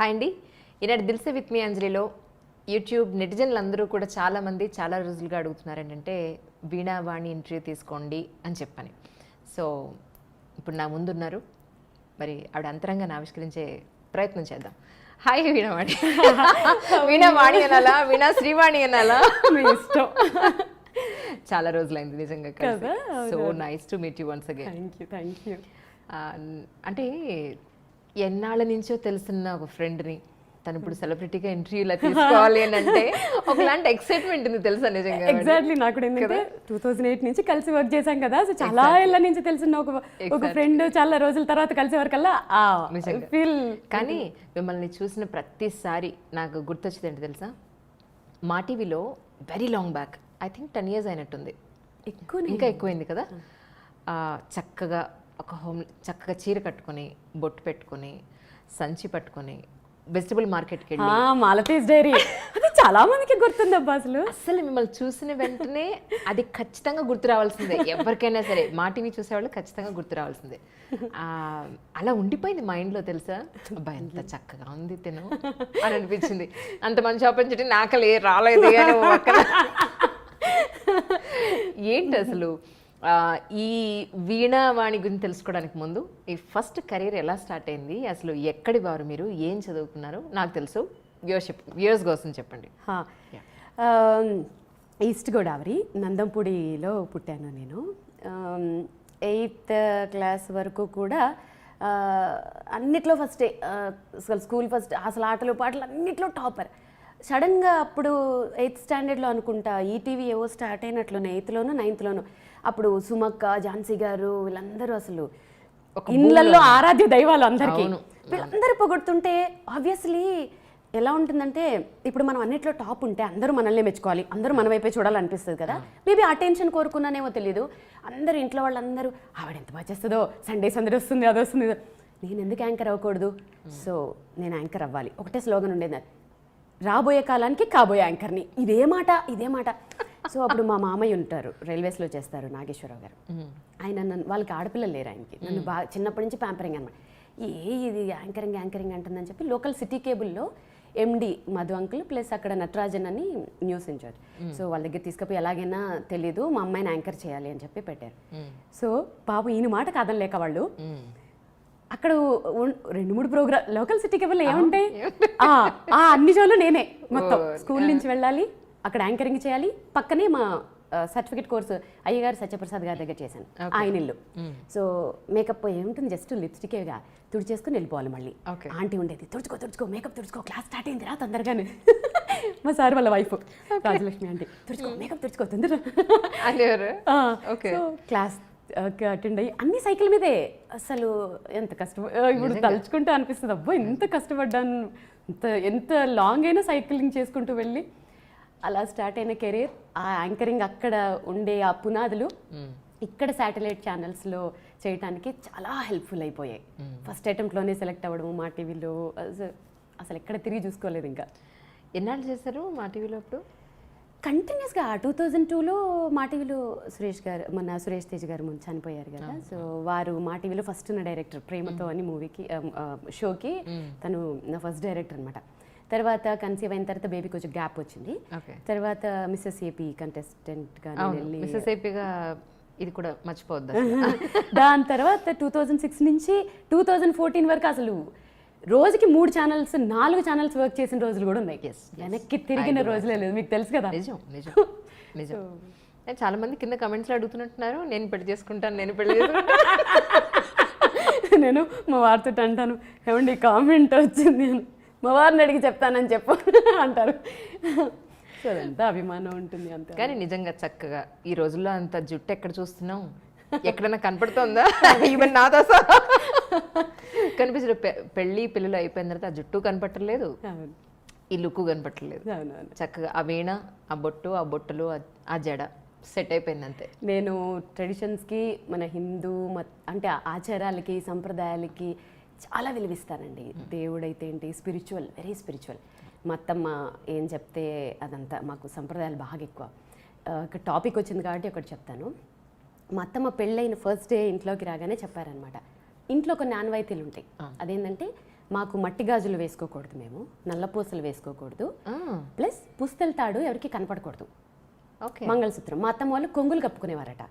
Hi అండి. ఈనాడు దిల్సే with me అంజలిలో YouTube నెటిజన్లు అందరూ కూడా చాలామంది చాలా రోజులుగా అడుగుతున్నారు ఏంటంటే వీణావాణి ఇంటర్వ్యూ తీసుకోండి అని చెప్పని. సో ఇప్పుడు నా ముందున్నారు, మరి ఆవిడ అంతరంగాన్ని ఆవిష్కరించే ప్రయత్నం చేద్దాం. హాయ్ వీణావాణి. వీణావాణి అనాలా, వీణా శ్రీవాణి అనాలా, మీ ఇష్టం. చాలా రోజులైంది నిజంగా కదా. So nice to meet you once again. Thank you. అంటే ఎన్నాళ్ళ నుంచో తెలిసిన ఒక ఫ్రెండ్ని తను ఇప్పుడు సెలబ్రిటీగా ఇంటర్వ్యూలా తీసుకోవాలి అని అంటే ఒకలాంటి ఎక్సైట్మెంట్ ఉంది తెలుసా నిజంగా. ఎగ్జాక్ట్లీ. నాకు కూడా ఏంటంటే 2008 నుంచి కలిసి వర్క్ చేశాం కదా, సో చాలా ఏళ్ళ నుంచి తెలిసిన ఒక ఫ్రెండ్ చాలా రోజుల తర్వాత కలిసే వరకల్లా ఫీల్. కానీ మిమ్మల్ని చూసిన ప్రతిసారి నాకు గుర్తొచ్చింది ఏంటి తెలుసా, మా టీవీలో very long back, I think 10 years అయినట్టుంది, ఇంకా ఎక్కువైంది కదా. చక్కగా ఒక చక్కగా చీర కట్టుకొని బొట్టు పెట్టుకొని సంచి పట్టుకొని వెజిటబుల్ మార్కెట్కి వెళ్ళి మాలతీస్ డైరీ, అది చాలా మందికి గుర్తుంది అబ్బా. అసలు మిమ్మల్ని చూసిన వెంటనే అది ఖచ్చితంగా గుర్తు రావాల్సిందే, ఎవరికైనా సరే మా టీవీ చూసేవాళ్ళు ఖచ్చితంగా గుర్తు రావాల్సిందే. అలా ఉండిపోయింది మైండ్లో తెలుసా. అబ్బా ఎంత చక్కగా ఉంది తిను అని అనిపించింది. అంత మంచి ఆపర్చునిటీ నాకు రాలేదు అని అక్కడ. ఏంటి అసలు ఈ వీణావాణి గురించి తెలుసుకోవడానికి ముందు ఈ ఫస్ట్ కెరీర్ ఎలా స్టార్ట్ అయింది, అసలు ఎక్కడి వారు, మీరు ఏం చదువుకున్నారు? నాకు తెలుసు, వ్యూయర్స్ కోసం చెప్పండి. ఈస్ట్ గోదావరి నందంపూడిలో పుట్టాను నేను. 8th class వరకు కూడా అన్నిట్లో ఫస్టే, అసలు స్కూల్ ఫస్ట్, అసలు ఆటలు పాటలు అన్నిట్లో టాపర్. సడన్గా అప్పుడు 8th standardలో అనుకుంటా ఈటీవీ ఏవో స్టార్ట్ అయినట్లునే, 8thలోనూ 9thలోనూ. అప్పుడు సుమక్క, ఝాన్సీ గారు వీళ్ళందరూ అసలు ఇళ్ళల్లో ఆరాధ్య దైవాలు అందరికీ. వీళ్ళందరూ పొగుడుతుంటే ఆబ్వియస్లీ ఎలా ఉంటుందంటే, ఇప్పుడు మనం అన్నిట్లో టాప్ ఉంటే అందరూ మనల్ని మెచ్చుకోవాలి, అందరూ మన వైపే చూడాలనిపిస్తుంది కదా. మేబీ ఆ టెన్షన్ కోరుకున్నానేమో తెలియదు. అందరూ ఇంట్లో వాళ్ళందరూ ఆవిడ ఎంత బాగా చేస్తుందో, సండేస్ అందరూ వస్తుంది, అది వస్తుంది, నేను ఎందుకు యాంకర్ అవ్వకూడదు, సో నేను యాంకర్ అవ్వాలి. ఒకటే స్లోగన్ ఉండేది, రాబోయే కాలానికి కాబోయే యాంకర్ని. ఇదే మాట. సో అప్పుడు మా మామయ్య ఉంటారు, రైల్వేస్లో చేస్తారు, నాగేశ్వరరావు గారు. ఆయన నన్ను, వాళ్ళకి ఆడపిల్లలు లేరు ఆయనకి, నన్ను బాగా చిన్నప్పటి నుంచి ప్యాంపరింగ్ అనమాట. ఇది యాంకరింగ్ అంటుందని చెప్పి లోకల్ సిటీ కేబుల్లో ఎండి మధు అంకుల్ ప్లస్ అక్కడ నటరాజన్ అని న్యూస్ ఇన్ఛార్జ్, సో వాళ్ళ దగ్గర తీసుకుపోయి ఎలాగైనా తెలీదు మా అమ్మాయిని యాంకర్ చేయాలి అని చెప్పి పెట్టారు. సో పాప ఈయన మాట కాదని లేక వాళ్ళు అక్కడ 2-3 ప్రోగ్రామ్ లోకల్ సిటీ కేబుల్ ఏముంటాయి, అన్ని షోలు నేనే మొత్తం. స్కూల్ నుంచి వెళ్ళాలి, అక్కడ యాంకరింగ్ చేయాలి, పక్కనే మా సర్టిఫికేట్ కోర్సు అయ్యగారు సత్యప్రసాద్ గారి దగ్గర చేశాను, ఆయన ఇల్లు. సో మేకప్ ఏముంటుంది, జస్ట్ లిప్స్టికేగా తుడిచేసుకుని వెళ్ళిపోవాలి. మళ్ళీ ఆంటీ ఉండేది, తుడుచుకో మేకప్ తుడుచుకో, క్లాస్ స్టార్ట్ అయింది రా తొందరగానే. మా సార్ వాళ్ళ వైఫ్ రాజలక్ష్మి ఆంటీ, తుడుచుకో మేకప్ తుడుచుకో తొందర. క్లాస్ అటెండ్ అయ్యి అన్ని సైకిల్ మీదే. అసలు ఎంత కష్టం, ఇప్పుడు తలుచుకుంటూ అనిపిస్తుంది, అబ్బో ఎంత కష్టపడ్డాను, ఎంత లాంగ్ అయినా సైక్లింగ్ చేసుకుంటూ వెళ్ళి అలా స్టార్ట్ అయిన కెరీర్. ఆ యాంకరింగ్ అక్కడ ఉండే ఆ పునాదులు ఇక్కడ శాటిలైట్ ఛానల్స్లో చేయడానికి చాలా హెల్ప్ఫుల్ అయిపోయాయి. ఫస్ట్ అటెంప్ట్లోనే సెలెక్ట్ అవ్వడము మా టీవీలో, అసలు ఎక్కడ తిరిగి చూసుకోలేదు. ఇంకా ఎన్నాళ్ళు చేశారు మా టీవీలో? అప్పుడు కంటిన్యూస్గా 2002లో మా టీవీలో సురేష్ తేజ్ గారు ముందు చనిపోయారు కదా, సో వారు మా టీవీలో ఫస్ట్ ఉన్న డైరెక్టర్, ప్రేమతో అని మూవీకి షోకి తను నా ఫస్ట్ డైరెక్టర్ అనమాట. తర్వాత కన్సీవ్ అయిన తర్వాత బేబీ కొంచెం గ్యాప్ వచ్చింది. తర్వాత మిస్సెస్ ఏపీ కంటెస్టెంట్గా ఇది కూడా మర్చిపోవద్దు. దాని తర్వాత 2006 నుంచి 2014 వరకు అసలు రోజుకి 3 ఛానల్స్ 4 ఛానల్స్ వర్క్ చేసిన రోజులు కూడా ఉన్నాయి. వెనక్కి తిరిగిన రోజులే లేదు, మీకు తెలుసు కదా. నిజం. చాలా మంది కింద కమెంట్స్లో అడుగుతున్నట్టున్నారు, నేను పెళ్లి చేసుకుంటాను. నేను మా వారితో అంటాను, ఏమండి కామెంట్ వచ్చింది, మా వారిని అడిగి చెప్తానని చెప్పు అంటారు. సో అదంతా అభిమానం ఉంటుంది అంతే. కానీ నిజంగా చక్కగా ఈ రోజుల్లో అంత జుట్టు ఎక్కడ చూస్తున్నాం, ఎక్కడన్నా కనపడుతుందా? ఈవెన్ నాతో కనిపించదు. పెళ్ళి పిల్లలు అయిపోయిన తర్వాత ఆ జుట్టు కనపట్టలేదు, ఈ లుక్ కనపట్టలేదు. చక్కగా ఆ వీణ, ఆ బొట్టు, ఆ బొట్టలు, ఆ జడ సెట్ అయిపోయింది అంతే. నేను ట్రెడిషన్స్కి, మన హిందూ అంటే ఆచారాలకి సంప్రదాయాలకి చాలా విలువిస్తానండి. దేవుడైతే ఏంటి, స్పిరిచువల్, వెరీ స్పిరిచువల్. మా అత్తమ్మ ఏం చెప్తే అదంతా, మాకు సంప్రదాయాలు బాగా ఎక్కువ. ఒక టాపిక్ వచ్చింది కాబట్టి ఒకటి చెప్తాను. మా అత్తమ్మ పెళ్ళైన ఫస్ట్ డే ఇంట్లోకి రాగానే చెప్పారనమాట, ఇంట్లో కొన్ని ఆనవాయితీలు ఉంటాయి. అదేంటంటే మాకు మట్టి గాజులు వేసుకోకూడదు, మేము నల్లపూసలు వేసుకోకూడదు, ఆ, ప్లస్ పుస్తెల తాడు ఎవరికి కనపడకూడదు, ఓకే. మంగళసూత్రం. మా అత్తమ్మ వాళ్ళు కొంగులు కప్పుకునేవారట.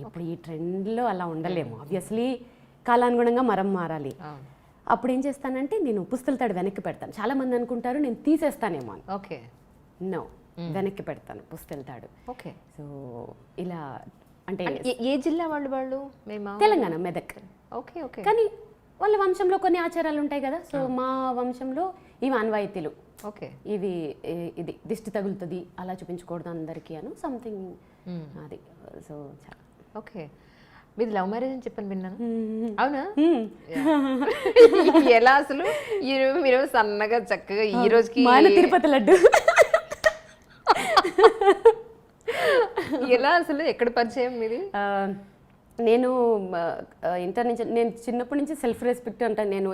ఇప్పుడు ఈ ట్రెండ్లో అలా ఉండలేము, ఆబ్వియస్లీ కాలానుగుణంగా మరం మారాలి. అవును. అప్పుడు ఏం చేస్తానంటే నేను పుస్తెల తాడు వెనక్కి పెడతాను. చాలా మంది అనుకుంటారు నేను తీసేస్తానేమో అని. ఓకే. నో, వెనక్కి పెడతాను పుస్తెల తాడు. ఓకే. సో ఇలా అంటే ఏ జిల్లా వాళ్ళు మేము తెలంగాణ, మెదక్. ఓకే. ఓకే. కానీ వాళ్ళ వంశంలో కొన్ని ఆచారాలు ఉంటాయి కదా. సో మా వంశంలో ఇవి ఆన్వాయితీలు, ఓకే. ఇవి ఇది దిష్టి తగులుతుంది అలా చూపించకూడదు అందరికీ అను సంథింగ్ అది. So okay. మీది లవ్ మ్యారేజ్ అని చెప్పని విన్నాను, అవునా? ఎలా అసలు మీరు సన్నగా చక్కగా ఈ రోజుకి మాన తిరుపతి లడ్డు ఎలా అసలు ఎక్కడ పరిచయం మీది? నేను ఇంటర్ నుంచి, నేను చిన్నప్పటి నుంచి సెల్ఫ్ రెస్పెక్ట్ అంటే నేను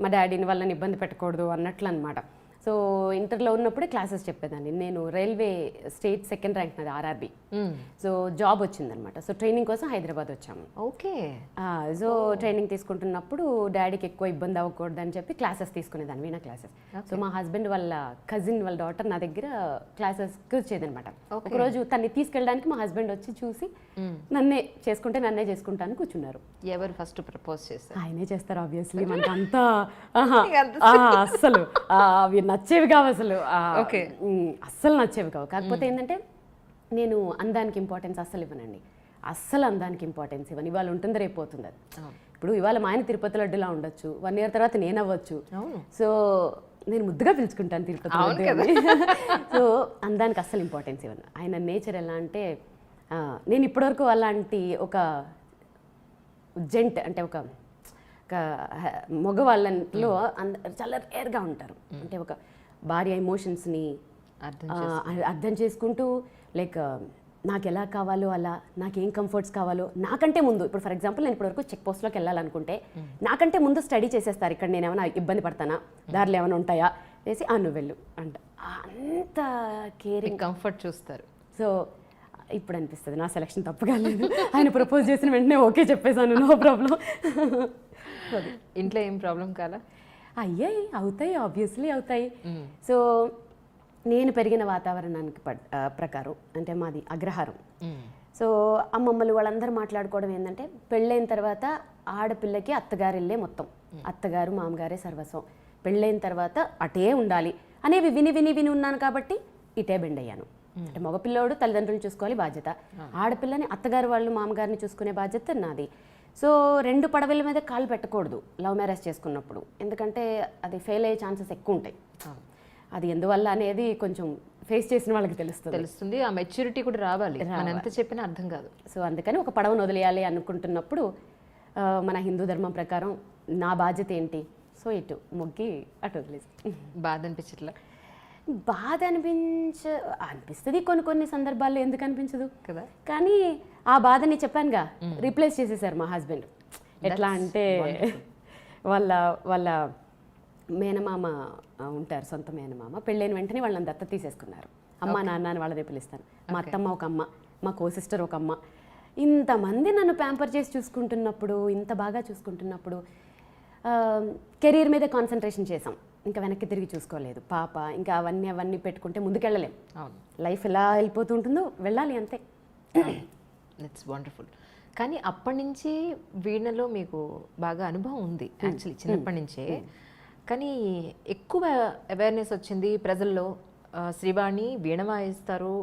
మా డాడీని వాళ్ళని ఇబ్బంది పెట్టకూడదు అన్నట్లు అనమాట. సో ఇంటర్లో ఉన్నప్పుడే క్లాసెస్ చెప్పేదాన్ని. నేను రైల్వే స్టేట్ సెకండ్ ర్యాంక్ నాది, ఆర్ఆర్బి. సో జాబ్ వచ్చిందనమాట. సో ట్రైనింగ్ కోసం హైదరాబాద్ వచ్చాము. ఓకే. సో ట్రైనింగ్ తీసుకుంటున్నప్పుడు డాడీకి ఎక్కువ ఇబ్బంది అవ్వకూడదు అని చెప్పి క్లాసెస్ తీసుకునేదాన్ని, వీణా క్లాసెస్. సో మా హస్బెండ్ వాళ్ళ కజిన్ వాళ్ళ డాటర్ నా దగ్గర క్లాసెస్కి వచ్చేదనమాట. ఒకరోజు తన్ని తీసుకెళ్ళడానికి మా హస్బెండ్ వచ్చి చూసి నన్నే చేసుకుంటాను కూర్చున్నారు. ఎవరు ఫస్ట్ ప్రపోజ్ చేశారు? ఆయనే చేస్తారు ఆబ్వియస్లీ. మనకి అంతా అస్సలు అవి నచ్చేవి కావు అసలు, అస్సలు నచ్చేవి కావు. కాకపోతే ఏంటంటే నేను అందానికి ఇంపార్టెన్స్ అస్సలు ఇవ్వనండి, అస్సలు అందానికి ఇంపార్టెన్స్ ఇవ్వను. ఇవాళ ఉంటుంది రేపు పోతుంది అది. ఇప్పుడు ఇవాళ మా ఆయన తిరుపతి లడ్డులా ఉండొచ్చు, 1 year తర్వాత నేను అవ్వచ్చు. సో నేను ముద్దుగా పిలుచుకుంటాను తిరుపతి లడ్డు. సో అందానికి అస్సలు ఇంపార్టెన్స్ ఇవ్వను. ఆయన నేచర్ ఎలా అంటే నేను ఇప్పటివరకు అలాంటి ఒక జెంట్ అంటే ఒక మగవాళ్ళలో చాలా రేర్గా ఉంటారు. అంటే ఒక భార్య ఎమోషన్స్ని అర్థం చేసుకుంటూ, లైక్ నాకు ఎలా కావాలో అలా, నాకేం కంఫర్ట్స్ కావాలో నాకంటే ముందు. ఇప్పుడు ఫర్ ఎగ్జాంపుల్ నేను ఇప్పటివరకు చెక్ పోస్ట్లోకి వెళ్ళాలనుకుంటే నాకంటే ముందు స్టడీ చేసేస్తారు, ఇక్కడ నేను ఏమైనా ఇబ్బంది పడతానా, దారిలో ఏమైనా ఉంటాయా చేసి నువ్వు వెళ్ళు అంట. అంత కేరింగ్, కంఫర్ట్ చూస్తారు. సో ఇప్పుడు అనిపిస్తుంది నా సెలక్షన్ తప్పు కాలేదు. ఆయన ప్రపోజ్ చేసిన వెంటనే ఓకే చెప్పేశాను, నో ప్రాబ్లం. ఇంట్లో ఏం ప్రాబ్లం కాదా? అయ్యాయి, అవుతాయి, ఆబ్వియస్లీ అవుతాయి. సో నేను పెరిగిన వాతావరణానికి ప్రకారం అంటే మాది అగ్రహారం. సో అమ్మమ్మలు వాళ్ళందరూ మాట్లాడుకోవడం ఏంటంటే పెళ్ళైన తర్వాత ఆడపిల్లకి అత్తగారు ఇల్లే మొత్తం, అత్తగారు మామగారే సర్వస్వం, పెళ్ళైన తర్వాత అటే ఉండాలి అనేవి విని విని విని ఉన్నాను కాబట్టి ఇటే బెండ్ అయ్యాను. అంటే మగపిల్లోడు తల్లిదండ్రులు చూసుకోవాలి బాధ్యత, ఆడపిల్లని అత్తగారు వాళ్ళు మామగారిని చూసుకునే బాధ్యత నాది. సో 2 పడవల మీద కాలు పెట్టకూడదు లవ్ మ్యారేజ్ చేసుకున్నప్పుడు, ఎందుకంటే అది ఫెయిల్ అయ్యే ఛాన్సెస్ ఎక్కువ ఉంటాయి. అది ఎందువల్ల అనేది కొంచెం ఫేస్ చేసిన వాళ్ళకి తెలుస్తుంది. ఆ మెచ్యూరిటీ కూడా రావాలి, మనం ఎంత చెప్పినా అర్థం కాదు. సో అందుకని ఒక పడవను వదిలేయాలి అనుకుంటున్నప్పుడు మన హిందూ ధర్మం ప్రకారం నా బాధ్యత ఏంటి, సో ఇటు మొగ్గి అటు వదిలేసి. బాధ అనిపించట్లా? బాధ అనిపిస్తుంది కొన్ని సందర్భాల్లో, ఎందుకు అనిపించదు కదా. కానీ ఆ బాధని చెప్పానుగా రీప్లేస్ చేసేసారు మా హస్బెండ్. ఎట్లా అంటే వాళ్ళ మేనమామ ఉంటారు, సొంత మేనమామ, పెళ్ళైన వెంటనే వాళ్ళని దత్త తీసేసుకున్నారు. అమ్మ నాన్న అని వాళ్ళదే పిలుస్తాను. మా అత్తమ్మ ఒక అమ్మ, మా కో సిస్టర్ ఒక అమ్మ. ఇంతమంది నన్ను ప్యాంపర్ చేసి చూసుకుంటున్నప్పుడు, ఇంత బాగా చూసుకుంటున్నప్పుడు కెరీర్ మీద కాన్సన్ట్రేషన్ చేసాం, ఇంకా వెనక్కి తిరిగి చూసుకోలేదు. పాప ఇంకా అవన్నీ పెట్టుకుంటే ముందుకెళ్ళలేం. లైఫ్ ఎలా వెళ్ళిపోతూ ఉంటుందో వెళ్ళాలి అంతే. It's wonderful. కానీ అప్పటి నుంచి వీణలో మీకు బాగా అనుభవం ఉంది యాక్చువల్లీ, చిన్నప్పటి నుంచే. కానీ ఎక్కువ అవేర్నెస్ వచ్చింది ప్రజల్లో, శ్రీవాణి వీణ వాయిస్తారు,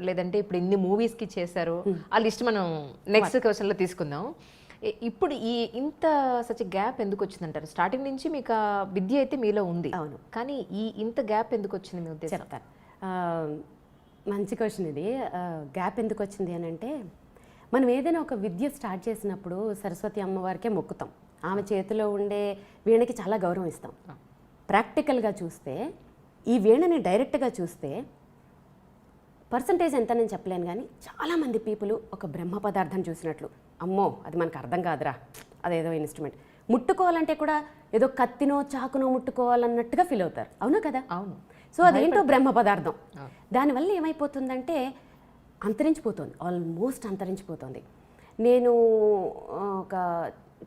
లేదంటే ఇప్పుడు ఇన్ని మూవీస్కి చేశారు, ఆ లిస్ట్ మనం నెక్స్ట్ క్వశ్చన్లో తీసుకుందాం. ఇప్పుడు ఇంత సచ్ గ్యాప్ ఎందుకు వచ్చిందంటారు? స్టార్టింగ్ నుంచి మీకు ఆ విద్య అయితే మీలో ఉంది, అవును, కానీ ఇంత గ్యాప్ ఎందుకు వచ్చింది మీ ఉద్దేశం? చెప్తాను. మంచి క్వశ్చన్ ఇది. గ్యాప్ ఎందుకు వచ్చింది అని అంటే, మనం ఏదైనా ఒక విద్య స్టార్ట్ చేసినప్పుడు సరస్వతి అమ్మవారికే మొక్కుతాం, ఆమె చేతిలో ఉండే వీణకి చాలా గౌరవం ఇస్తాం. ప్రాక్టికల్గా చూస్తే ఈ వీణని డైరెక్ట్గా చూస్తే పర్సంటేజ్ ఎంత నేను చెప్పలేను, కానీ చాలామంది పీపుల్ ఒక బ్రహ్మ పదార్థం చూసినట్లు, అమ్మో అది మనకు అర్థం కాదురా, అదేదో ఇన్స్ట్రుమెంట్, ముట్టుకోవాలంటే కూడా ఏదో కత్తినో చాకునో ముట్టుకోవాలన్నట్టుగా ఫీల్ అవుతారు. అవునా కదా? అవును. సో అదేంటో బ్రహ్మ పదార్థం. దానివల్ల ఏమైపోతుందంటే అంతరించిపోతుంది, ఆల్మోస్ట్ అంతరించిపోతుంది. నేను ఒక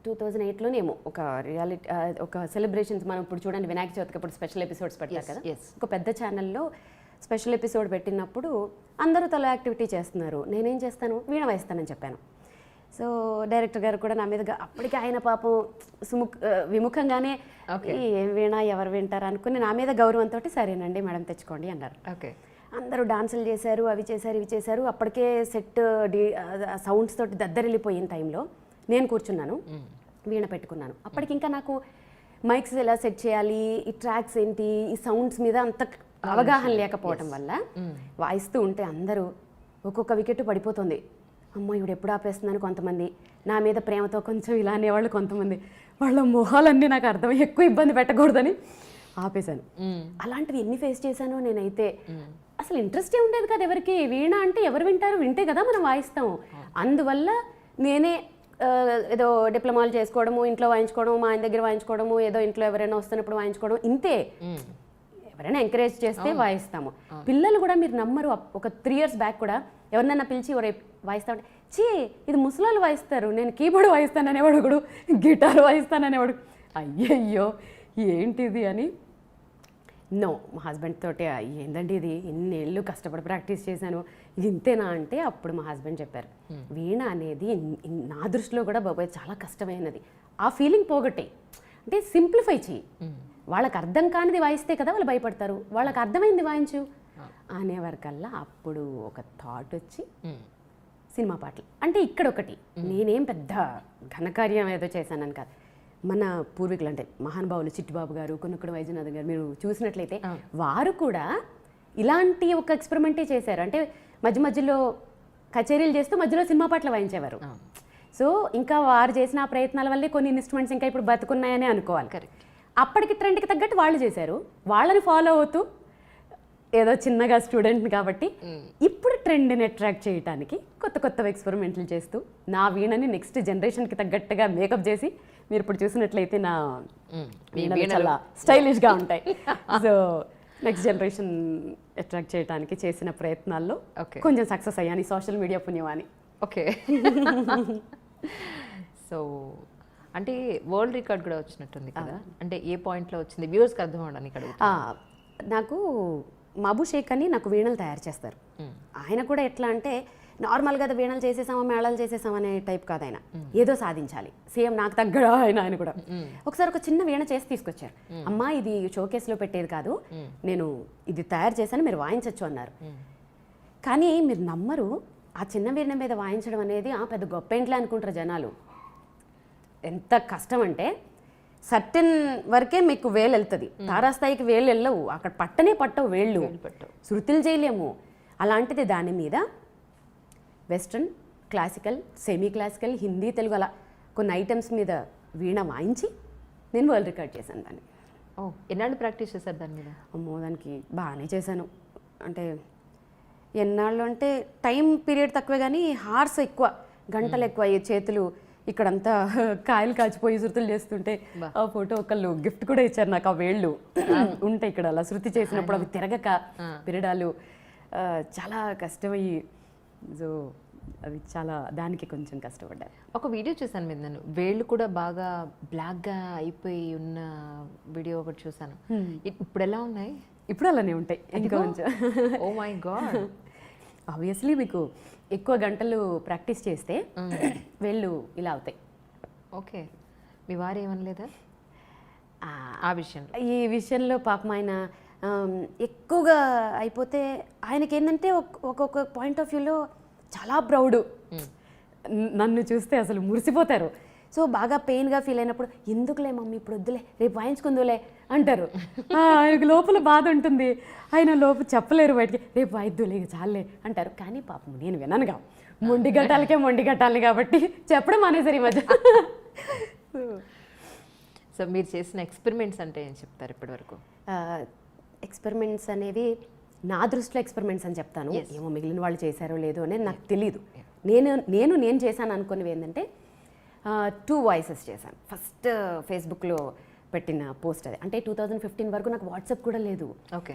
2008లోనేమో ఒక రియాలిటీ ఒక సెలబ్రేషన్స్ మనం ఇప్పుడు చూడండి వినాయక చవితికి అప్పుడు స్పెషల్ ఎపిసోడ్స్ పెట్టారు కదా, ఒక పెద్ద ఛానల్లో స్పెషల్ ఎపిసోడ్ పెట్టినప్పుడు అందరూ తల యాక్టివిటీ చేస్తున్నారు, నేనేం చేస్తాను, వీణ వాయిస్తానని చెప్పాను. సో డైరెక్టర్ గారు కూడా నా మీదగా అప్పటికి ఆయన పాపం విముఖంగానే ఏం వీణ ఎవరు వింటారు అనుకుని నా మీద గౌరవంతో సరేనండి మేడం తెచ్చుకోండి అన్నారు. ఓకే, అందరూ డాన్సులు చేశారు, అవి చేశారు ఇవి చేశారు. అప్పటికే సెట్ సౌండ్స్ తోటి దద్దరిల్లిపోయిన టైంలో నేను కూర్చున్నాను, వీణ పెట్టుకున్నాను. అప్పటికి ఇంకా నాకు మైక్స్ ఎలా సెట్ చేయాలి, ఈ ట్రాక్స్ ఏంటి, ఈ సౌండ్స్ మీద అంత అవగాహన లేకపోవటం వల్ల వాయిస్తూ ఉంటే అందరూ ఒక్కొక్క వికెట్ పడిపోతుంది. అమ్మో ఇవిడు ఎప్పుడు ఆపేస్తుందని కొంతమంది, నా మీద ప్రేమతో కొంచెం ఇలా అనేవాళ్ళు కొంతమంది, వాళ్ళ మొహాలన్నీ నాకు అర్థమై ఎక్కువ ఇబ్బంది పెట్టకూడదని ఆపేశాను. అలాంటివి ఎన్ని ఫేస్ చేశానో నేనైతే. అసలు ఇంట్రెస్టే ఉండేది కదా ఎవరికి, వీణ అంటే ఎవరు వింటారు, వింటే కదా మనం వాయిస్తాము. అందువల్ల నేనే ఏదో డిప్లొమాలు చేసుకోవడము, ఇంట్లో వాయించుకోవడము, మా ఆయన దగ్గర వాయించుకోవడము, ఏదో ఇంట్లో ఎవరైనా వస్తున్నప్పుడు వాయించుకోవడం, ఇంతే. ఎవరైనా ఎంకరేజ్ చేస్తే వాయిస్తాము. పిల్లలు కూడా మీరు నమ్మరు, ఒక 3 years బ్యాక్ కూడా ఎవరినైనా పిలిచి ఎవరు వాయిస్తా ఉంటే, చీ ఇది ముసలాళ్ళు వాయిస్తారు, నేను కీబోర్డ్ వాయిస్తాననేవాడు, ఒకడు గిటార్ వాయిస్తాననేవాడు. అయ్యయ్యో ఏంటిది అని. నో, మా హస్బెండ్ తోటి ఏందండి ఇది, ఇన్నేళ్ళు కష్టపడి ప్రాక్టీస్ చేశాను, ఇది ఇంతేనా అంటే అప్పుడు మా హస్బెండ్ చెప్పారు, వీణ అనేది నా దృష్టిలో కూడా బాబాయ్ చాలా కష్టమైనది, ఆ ఫీలింగ్ పోగొట్టే, అంటే సింప్లిఫై చెయ్యి. వాళ్ళకి అర్థం కానిది వాయిస్తే కదా వాళ్ళు భయపడతారు, వాళ్ళకి అర్థమైంది వాయించు అనేవారికల్లా అప్పుడు ఒక థాట్ వచ్చి సినిమా పాటలు. అంటే ఇక్కడ ఒకటి, నేనేం పెద్ద ఘనకార్యం ఏదో చేశానని కాదు, మన పూర్వీకులు అంటే మహానుభావులు చిట్టిబాబు గారు, కొనుక్కుడు వైద్యనాథ్ గారు మీరు చూసినట్లయితే వారు కూడా ఇలాంటి ఒక ఎక్స్పెరిమెంటే చేశారు. అంటే మధ్య మధ్యలో కచేరీలు చేస్తూ మధ్యలో సినిమా పాటలు వాయించేవారు. సో ఇంకా వారు చేసిన ఆ ప్రయత్నాల వల్లే కొన్ని ఇన్స్ట్రుమెంట్స్ ఇంకా ఇప్పుడు బతుకున్నాయని అనుకోవాలి. అప్పటికి ట్రెండ్కి తగ్గట్టు వాళ్ళు చేశారు, వాళ్ళని ఫాలో అవుతూ ఏదో చిన్నగా స్టూడెంట్ కాబట్టి ఇప్పుడు ట్రెండ్ని అట్రాక్ట్ చేయడానికి కొత్త కొత్త ఎక్స్పెరిమెంట్లు చేస్తూ నా వీణని నెక్స్ట్ జనరేషన్కి తగ్గట్టుగా మేకప్ చేసి మీరు ఇప్పుడు చూసినట్లయితే నా వీణలు చాలా స్టైలిష్గా ఉంటాయి. సో నెక్స్ట్ జనరేషన్ అట్రాక్ట్ చేయడానికి చేసిన ప్రయత్నాల్లో కొంచెం సక్సెస్ అయ్యాను, సోషల్ మీడియా పుణ్యమాని. ఓకే. సో అంటే వరల్డ్ రికార్డ్ కూడా వచ్చినట్టుంది కదా, అంటే ఏ పాయింట్లో వచ్చింది వ్యూవర్స్కి అర్థం అవడానికి అడుగుతా. నాకు మబు షేక్ అని నాకు వీణలు తయారు చేస్తారు. ఆయన కూడా ఎట్లా అంటే నార్మల్గా వీణలు చేసేసామా మేళాలు చేసేసామా అనే టైప్ కాదు ఆయన, ఏదో సాధించాలి, సేమ్ నాకు తగ్గడా ఆయన కూడా. ఒకసారి ఒక చిన్న వీణ చేసి తీసుకొచ్చారు, అమ్మా ఇది షోకేస్లో పెట్టేది కాదు, నేను ఇది తయారు చేశాను మీరు వాయించవచ్చు అన్నారు. కానీ మీరు నమ్మరు, ఆ చిన్న వీణ మీద వాయించడం అనేది పెద్ద గొప్ప ఇంట్లో అనుకుంటారు జనాలు. ఎంత కష్టం అంటే సర్టెన్ వరకే మీకు వేలు వెళ్తుంది, తారాస్థాయికి వేలు వెళ్ళవు, అక్కడ పట్టవు వేళ్ళు, శృతులు చేయలేము. అలాంటిది దాని మీద western, classical, semi classical, Hindi, Telugu అలా కొన్ని ఐటమ్స్ మీద వీణ వాయించి నేను వరల్డ్ రికార్డ్ చేశాను దాన్ని. ఎన్నాళ్ళు ప్రాక్టీస్ చేశారు దాని మీద? అమ్మో దానికి బాగానే చేశాను. అంటే ఎన్నాళ్ళు అంటే టైం పీరియడ్ తక్కువే కానీ హార్స్ ఎక్కువ, గంటలు ఎక్కువ. చేతులు ఇక్కడంతా కాయలు కాచిపోయి శృతులు చేస్తుంటే ఆ ఫోటో ఒకళ్ళు గిఫ్ట్ కూడా ఇచ్చారు నాకు, ఆ వేళ్ళు ఉంటాయి ఇక్కడ అలా శృతి చేసినప్పుడు అవి తిరగక పిరడాలు చాలా కష్టమయ్యి. సో అవి చాలా దానికి కొంచెం కష్టపడ్డాను. ఒక వీడియో చూసాను మీద, నేను వేళ్ళు కూడా బాగా బ్లాక్గా అయిపోయి ఉన్న వీడియో ఒకటి చూసాను. ఇప్పుడు ఎలా ఉన్నాయి? ఇప్పుడు అలానే ఉంటాయి ఇంకా కొంచెం. Oh my God. ఆబ్వియస్లీ మీకు ఎక్కువ గంటలు ప్రాక్టీస్ చేస్తే వేళ్ళు ఇలా అవుతాయి. ఓకే, మీ వారు ఏమనలేదా ఆ విషయంలో? ఈ విషయంలో పాపం ఆయన ఎక్కువగా అయిపోతే ఆయనకి ఏంటంటే ఒక్కొక్క పాయింట్ ఆఫ్ వ్యూలో చాలా ప్రౌడ్, నన్ను చూస్తే అసలు మురిసిపోతారు. సో బాగా పెయిన్గా ఫీల్ అయినప్పుడు ఎందుకులే మమ్మీ ఇప్పుడు వద్దులే రేపు వాయించుకుందులే అంటారు. ఆయనకు లోపల బాధ ఉంటుంది, ఆయన లోపల చెప్పలేరు బయటికి, రేపు వాయిద్దులే చాలే అంటారు. కానీ పాపం నేను విననుగా, మొండి గట్టాలి కాబట్టి చెప్పడం మానేసారు ఈ మధ్య. సో మీరు చేసిన ఎక్స్పెరిమెంట్స్ అంటే ఏం చెప్తారు ఇప్పటి వరకు? ఎక్స్పెరిమెంట్స్ అనేవి నా దృష్టిలో ఎక్స్పెరిమెంట్స్ అని చెప్తాను, ఏమో మిగిలిన వాళ్ళు చేశారో లేదో అనేది నాకు తెలియదు. నేను చేశాను అనుకునేవి ఏంటంటే 2 వాయిసెస్ చేశాను. ఫస్ట్ ఫేస్బుక్లో పెట్టిన పోస్ట్ అది, అంటే 2015 వరకు నాకు వాట్సాప్ కూడా లేదు. ఓకే,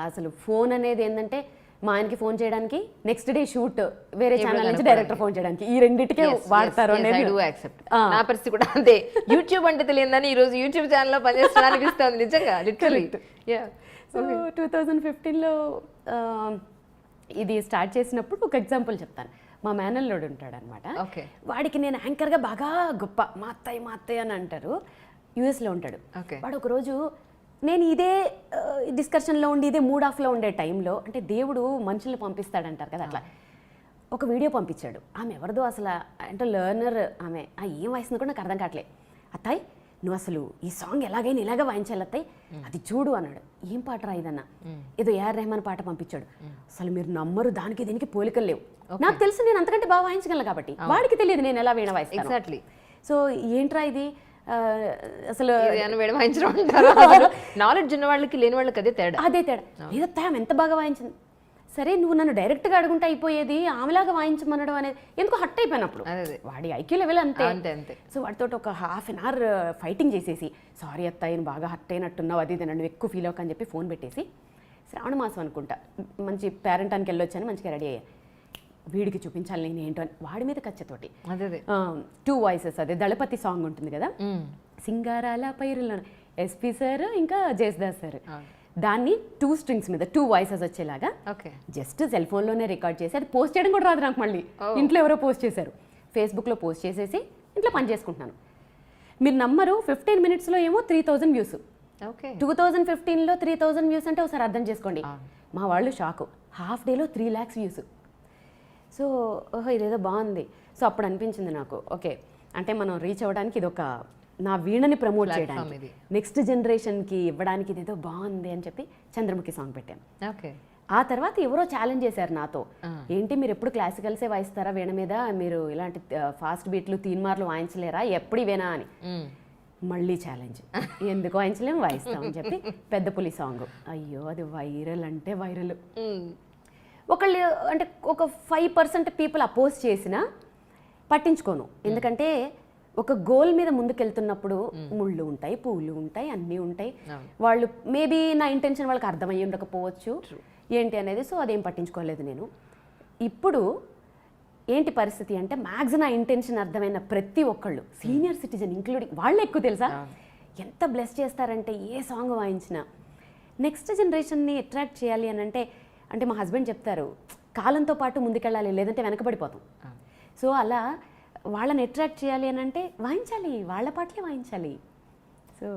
అసలు ఫోన్ అనేది ఏంటంటే మా ఆయనకి ఫోన్ చేయడానికి, నెక్స్ట్ డే షూట్ వేరే ఛానల్ నుంచి డైరెక్టర్ ఫోన్ చేయడానికి, ఈ రెండింటికే వాడతారు అనేది యాక్సెప్ట్. నా పరిస్థితి కూడా అంతే. యూట్యూబ్ అంటే తెలియదని ఈ రోజు యూట్యూబ్ ఛానల్లో పనిచేస్తున్నా అనిపిస్తుంది నిజంగా, లిటరల్లీ. సో 2015లో ఇది స్టార్ట్ చేసినప్పుడు ఒక ఎగ్జాంపుల్ చెప్తాను. మా మేనల్లుడు ఉంటాడనమాట. ఓకే. వాడికి నేను యాంకర్గా బాగా గొప్ప, మా అత్తయ్య అని అంటారు. యూఎస్లో ఉంటాడు. వాడు ఒకరోజు నేను ఇదే డిస్కషన్లో ఉండి ఇదే మూడ్ ఆఫ్లో ఉండే టైంలో, అంటే దేవుడు మనుషుల్ని పంపిస్తాడంటారు కదా, అట్లా ఒక వీడియో పంపించాడు. ఆమె ఎవరిదో అసలు, అంటే లెర్నర్ ఆమె, ఏం వయసుందో కూడా నాకు అర్థం కావట్లేదు. అత్తాయ్ నువ్వు అసలు ఈ సాంగ్ ఎలాగైనా ఇలాగ వాయించాలి అత్తాయ్, అది చూడు అన్నాడు. ఏం పాట రా ఇదన్నా, ఏదో ఏఆర్ రెహమాన్ పాట పంపించాడు. అసలు మీరు నమ్మరు, దానికి దీనికి పోలికలు లేవు. నాకు తెలుసు నేను అంతకంటే బాగా వాయించగలను కాబట్టి, వాడికి తెలియదు నేను ఎలా వీణ వాయిస్తాను. ఎగ్జాక్ట్లీ. సో ఏంట్రా ఇది అసలు నాలెడ్జ్ ఉన్న వాళ్ళకి లేని వాళ్ళకి అదే తేడా. లేదత్తా ఆమె ఎంత బాగా వాయించింది. సరే నువ్వు నన్ను డైరెక్ట్గా అడుగుంటే అయిపోయేది, ఆమెలాగా వాయించమనడం అనేది ఎందుకు హట్ అయిపోయినప్పుడు. వాడి ఐక్యూ లెవెల్ అంతే. సో వాడితో ఒక హాఫ్ అన్ అవర్ ఫైటింగ్ చేసేసి, సారీ అత్త నేను బాగా హట్ అయినట్టున్నావు, అది ఇది నన్ను ఎక్కువ ఫీల్ అవ్వకని చెప్పి ఫోన్ పెట్టేసి, శ్రావణ మాసం అనుకుంటా, మంచి పేరెంటానికి వెళ్ళొచ్చాను, మంచిగా రెడీ అయ్యా, వీడికి చూపించాలి నేను ఏంటో అని వాడి మీద కచ్చతోటి 2 వాయిసెస్, అదే దళపతి సాంగ్ ఉంటుంది కదా, సింగారాల పైరులో ఎస్పీ సార్ ఇంకా జయసుదాస్ సార్, దాన్ని 2 స్ట్రింగ్స్ మీద 2 వాయిసెస్ వచ్చేలాగా జస్ట్ సెల్ ఫోన్లోనే రికార్డ్ చేసి, అది పోస్ట్ చేయడం కూడా రాదు నాకు. మళ్ళీ ఇంట్లో ఎవరో పోస్ట్ చేశారు, ఫేస్బుక్లో పోస్ట్ చేసేసి ఇంట్లో పని చేసుకుంటున్నాను. మీరు నమ్మరు, 15 మినిట్స్లో ఏమో 3000 వ్యూస్. 2015లో 3000 వ్యూస్ అంటే ఒకసారి అర్థం చేసుకోండి. మా వాళ్ళు షాకు, హాఫ్ డేలో 3 lakhs వ్యూస్. సో ఓహో ఇదేదో బాగుంది. సో అప్పుడు అనిపించింది నాకు, ఓకే అంటే మనం రీచ్ అవ్వడానికి ఇది ఒక, నా వీణని ప్రమోట్ చేయడానికి, నెక్స్ట్ జనరేషన్కి ఇవ్వడానికి ఇదేదో బాగుంది అని చెప్పి చంద్రముఖి సాంగ్ పెట్టాను. ఆ తర్వాత ఎవరో ఛాలెంజ్ చేశారు నాతో, ఏంటి మీరు ఎప్పుడు క్లాసికల్సే వాయిస్తారా వీణ మీద, మీరు ఇలాంటి ఫాస్ట్ బీట్లు తీన్మార్లు వాయించలేరా, ఎప్పుడు ఇవేనా అని. మళ్ళీ ఛాలెంజ్, ఎందుకు వాయించలేము, వాయిస్తామని చెప్పి పెద్ద పులి సాంగ్. అయ్యో అది వైరల్ అంటే వైరల్. ఒకళ్ళు అంటే ఒక 5% పీపుల్ అపోజ్ చేసినా పట్టించుకోను, ఎందుకంటే ఒక గోల్ మీద ముందుకెళ్తున్నప్పుడు ముళ్ళు ఉంటాయి, పూలు ఉంటాయి, అన్నీ ఉంటాయి. వాళ్ళు మేబీ నా ఇంటెన్షన్ వాళ్ళకి అర్థమయ్యి ఉండకపోవచ్చు ఏంటి అనేది. సో అదేం పట్టించుకోలేదు నేను. ఇప్పుడు ఏంటి పరిస్థితి అంటే, మ్యాక్స్ నా ఇంటెన్షన్ అర్థమైన ప్రతి ఒక్కళ్ళు, సీనియర్ సిటిజన్ ఇంక్లూడింగ్, వాళ్ళు ఎక్కువ తెలుసా ఎంత బ్లెస్ చేస్తారంటే, ఏ సాంగ్ వాయించినా నెక్స్ట్ జనరేషన్ని అట్రాక్ట్ చేయాలి అని అంటే మా హస్బెండ్ చెప్తారు, కాలంతో పాటు ముందుకెళ్ళాలి, లేదంటే వెనకబడిపోతాం. సో అలా వాళ్ళని అట్రాక్ట్ చేయాలి అని అంటే వాయించాలి, వాళ్ళ పాటలే వాయించాలి. సో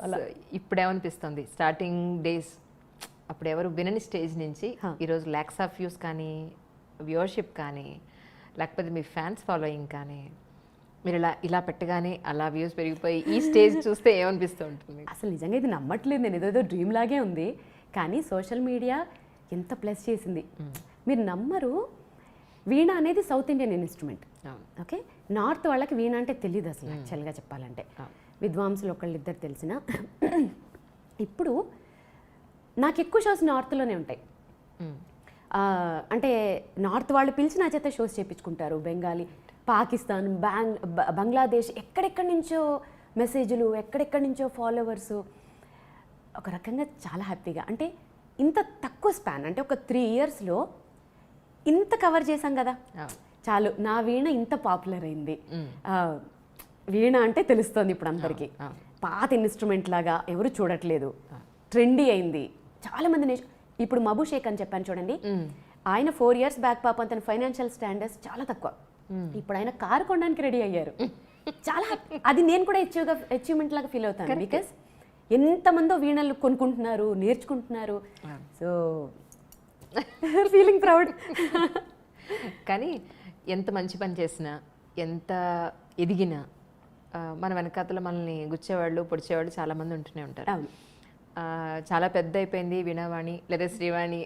అలా ఇప్పుడేమనిపిస్తుంది, స్టార్టింగ్ డేస్ అప్పుడు ఎవరు వినని స్టేజ్ నుంచి ఈరోజు lakhs of views కానీ, వ్యూవర్షిప్ కానీ, లేకపోతే మీ ఫ్యాన్స్ ఫాలోయింగ్ కానీ, మీరు ఇలా పెట్టగానే అలా వ్యూస్ పెరిగిపోయి ఈ స్టేజ్ చూస్తే ఏమనిపిస్తూ ఉంటుంది? అసలు నిజంగా ఇది నమ్మట్లేదు నేను, ఏదో డ్రీమ్ లాగే ఉంది. కానీ సోషల్ మీడియా ఎంత ప్లస్ చేసింది మీరు నమ్మరు. వీణ అనేది south Indian instrument, okay. North వాళ్ళకి వీణ అంటే తెలియదు అసలు, యాక్చువల్గా చెప్పాలంటే. విద్వాంసులు ఒకళ్ళిద్దరు తెలిసిన. ఇప్పుడు నాకు ఎక్కువ షోస్ నార్త్లోనే ఉంటాయి. అంటే నార్త్ వాళ్ళు పిలిచి నా చేత షోస్ చేయించుకుంటారు. బెంగాలీ, పాకిస్తాన్, బంగ్లాదేశ్, ఎక్కడెక్కడి నుంచో మెసేజ్లు, ఎక్కడెక్కడి నుంచో ఫాలోవర్సు. ఒక రకంగా చాలా హ్యాపీగా, అంటే ఇంత తక్కువ స్పాన్, అంటే ఒక 3 yearsలో ఇంత కవర్ చేశాం కదా, చాలు. నా వీణ ఇంత పాపులర్ అయింది. వీణ అంటే తెలుస్తుంది ఇప్పుడు అందరికీ, పాత ఇన్స్ట్రుమెంట్ లాగా ఎవరు చూడట్లేదు, ట్రెండీ అయింది. చాలామంది ఇప్పుడు మబు షేక్ అని చెప్పాను చూడండి, ఆయన 4 years బ్యాక్ పాపం తన ఫైనాన్షియల్ స్టాండర్డ్స్ చాలా తక్కువ, ఇప్పుడు ఆయన కారు కొనడానికి రెడీ అయ్యారు. చాలా అది నేను కూడా అచీవ్మెంట్ లాగా ఫీల్ అవుతాను, బికాస్ ఎంతమందో వీణలు కొనుక్కుంటున్నారు, నేర్చుకుంటున్నారు. So feeling proud. కానీ ఎంత మంచి పని చేసినా, ఎంత ఎదిగినా, మన వెనకాతల మనల్ని గుచ్చేవాళ్ళు, పొడిచేవాళ్ళు చాలామంది ఉంటూనే ఉంటారు. చాలా పెద్ద అయిపోయింది వీణావాణి లేదా శ్రీవాణి,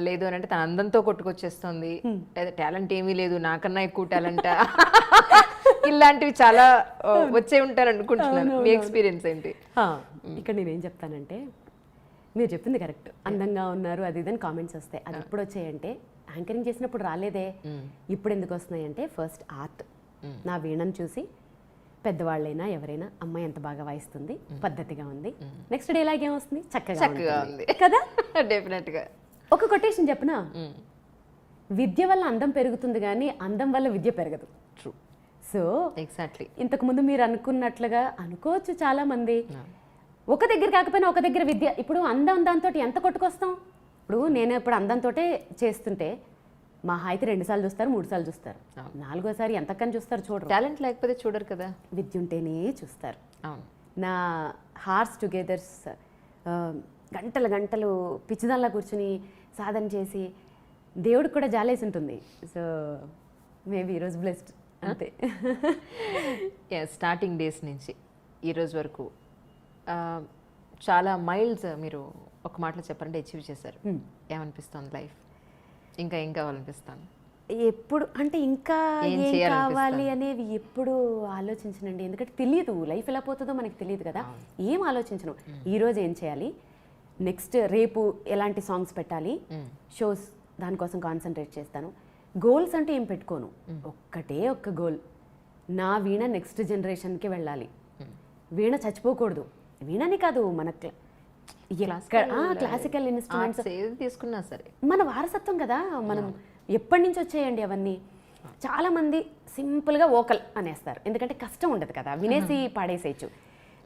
లేదు అని అంటే తన అందంతో కొట్టుకొచ్చేస్తుంది, లేదా టాలెంట్ ఏమీ లేదు, నాకన్నా ఎక్కువ టాలెంట్, ఇలాంటివి చాలా వచ్చే ఉంటారు అనుకుంటున్నాను. మీ ఎక్స్పీరియన్స్ ఏంటి? ఇక్కడ నేనేం చెప్తానంటే, మీరు చెప్పింది కరెక్ట్, అందంగా ఉన్నారు అది ఇదని కామెంట్స్ వస్తాయి. అది ఎప్పుడు వచ్చాయంటే, యాంకరింగ్ చేసినప్పుడు రాలేదే, ఇప్పుడు ఎందుకు వస్తున్నాయంటే, ఫస్ట్ ఆర్ట్. నా వీణను చూసి పెద్దవాళ్ళైనా ఎవరైనా అమ్మాయి ఎంత బాగా వాయిస్తుంది, పద్ధతిగా ఉంది, నెక్స్ట్ డే ఇలాగే వస్తుంది, చక్కగా ఉంది కదా. డెఫినెట్గా. ఒక కొటేషన్ చెప్పనా, విద్య వల్ల అందం పెరుగుతుంది కానీ అందం వల్ల విద్య పెరగదు. ట్రూ. సో ఎగ్జాక్ట్లీ ఇంతకుముందు మీరు అనుకున్నట్లుగా అనుకోవచ్చు చాలా మంది, ఒక దగ్గర కాకపోయినా ఒక దగ్గర విద్య. ఇప్పుడు అందం దాంతో ఎంత కొట్టుకొస్తాం. ఇప్పుడు నేను ఇప్పుడు అందంతో చేస్తుంటే మా హాయికి 2 సార్లు చూస్తారు, 3 సార్లు చూస్తారు, 4గోసారి ఎంతకని చూస్తారు చూడరు. టాలెంట్ లేకపోతే చూడరు కదా. విద్య ఉంటేనే చూస్తారు. అవును. నా హార్స్ టుగెదర్స్ గంటలు గంటలు పిచ్చిదాల్లా కూర్చుని సాధన చేసి దేవుడికి కూడా జాలేసి ఉంటుంది. సో మేబీ ఈరోజు బ్లెస్డ్ అంతే. స్టార్టింగ్ డేస్ నుంచి ఈరోజు వరకు చాలా మైల్స్ మీరు ఒక మాటలో చెప్పాలంటే అచీవ్ చేశారు. ఏమనిపిస్తుంది లైఫ్? ఇంకా ఏం కావాలనిపిస్తాను? ఎప్పుడు అంటే ఇంకా ఏం కావాలి అనేవి ఎప్పుడు ఆలోచించనండి. ఎందుకంటే తెలియదు లైఫ్ ఎలా పోతుందో మనకి తెలియదు కదా. ఏం ఆలోచించను. ఈరోజు ఏం చేయాలి, నెక్స్ట్ రేపు ఎలాంటి సాంగ్స్ పెట్టాలి, షోస్ దానికోసం కాన్సన్ట్రేట్ చేస్తాను. గోల్స్ అంటే ఏం పెట్టుకోను. ఒక్కటే ఒక్క గోల్, నా వీణ నెక్స్ట్ జనరేషన్కి వెళ్ళాలి. వీణ చచ్చిపోకూడదు. వీణని కాదు, మన క్లాసికల్ ఇన్స్ట్రుమెంట్స్ తీసుకున్నా సరే మన వారసత్వం కదా. మనం ఎప్పటి నుంచి వచ్చాయండి అవన్నీ. చాలామంది సింపుల్గా వోకల్ అనేస్తారు, ఎందుకంటే కష్టం ఉండదు కదా, వినేసి పాడేసేయచ్చు.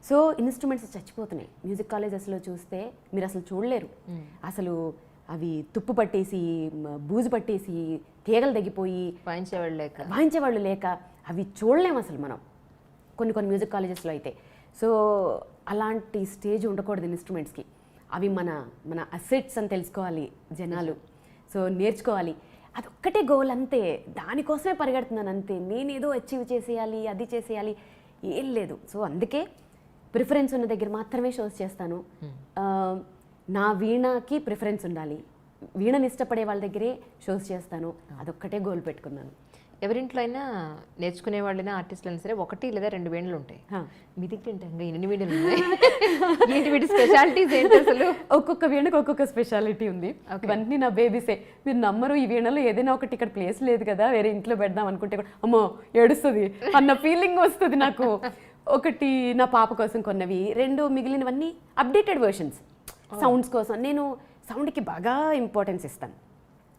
సో ఇన్స్ట్రుమెంట్స్ చచ్చిపోతున్నాయి. మ్యూజిక్ కాలేజెస్లో చూస్తే మీరు అసలు చూడలేరు. అసలు అవి తుప్పు పట్టేసి, బూజు పట్టేసి, తీగలు తగ్గిపోయి వాయించేవాళ్ళు లేక అవి చూడలేము అసలు మనం కొన్ని మ్యూజిక్ కాలేజెస్లో అయితే. సో అలాంటి స్టేజ్ ఉండకూడదు ఇన్స్ట్రుమెంట్స్కి. అవి మన మన అసెట్స్ అని తెలుసుకోవాలి జనాలు. సో నేర్చుకోవాలి. అదొక్కటే గోల్ అంతే. దానికోసమే పరిగెడుతున్నాను అంతే. నేనేదో అచీవ్ చేసేయాలి, అది చేసేయాలి, ఏం లేదు. సో అందుకే ప్రిఫరెన్స్ ఉన్న దగ్గర మాత్రమే షోస్ చేస్తాను. నా వీణకి ప్రిఫరెన్స్ ఉండాలి. వీణని ఇష్టపడే వాళ్ళ దగ్గరే షోస్ చేస్తాను. అదొక్కటే గోల్ పెట్టుకున్నాను. ఎవరింట్లో అయినా నేర్చుకునే వాళ్ళైనా ఆర్టిస్టులు అయినా సరే 1 లేదా 2 వీణలు ఉంటాయి. మీ దగ్గర ఇంకా ఎన్ని వీణలు ఉన్నాయి? ఏంటి వీటి స్పెషాలిటీస్ ఏంటి అసలు? ఒక్కొక్క వీణకు ఒక్కొక్క స్పెషాలిటీ ఉంది. ఇవన్నీ నా బేబీసే. మీరు నమ్మరు, ఈ వీణలో ఏదైనా ఒకటి ఇక్కడ ప్లేస్ లేదు కదా, వేరే ఇంట్లో పెడదాం అనుకుంటే కూడా అమ్మో ఏడుస్తుంది అన్న ఫీలింగ్ వస్తుంది నాకు. ఒకటి నా పాప కోసం కొన్నవి, 2 మిగిలినవన్నీ అప్డేటెడ్ వర్షన్స్. సౌండ్స్ కోసం నేను సౌండ్కి బాగా ఇంపార్టెన్స్ ఇస్తాను.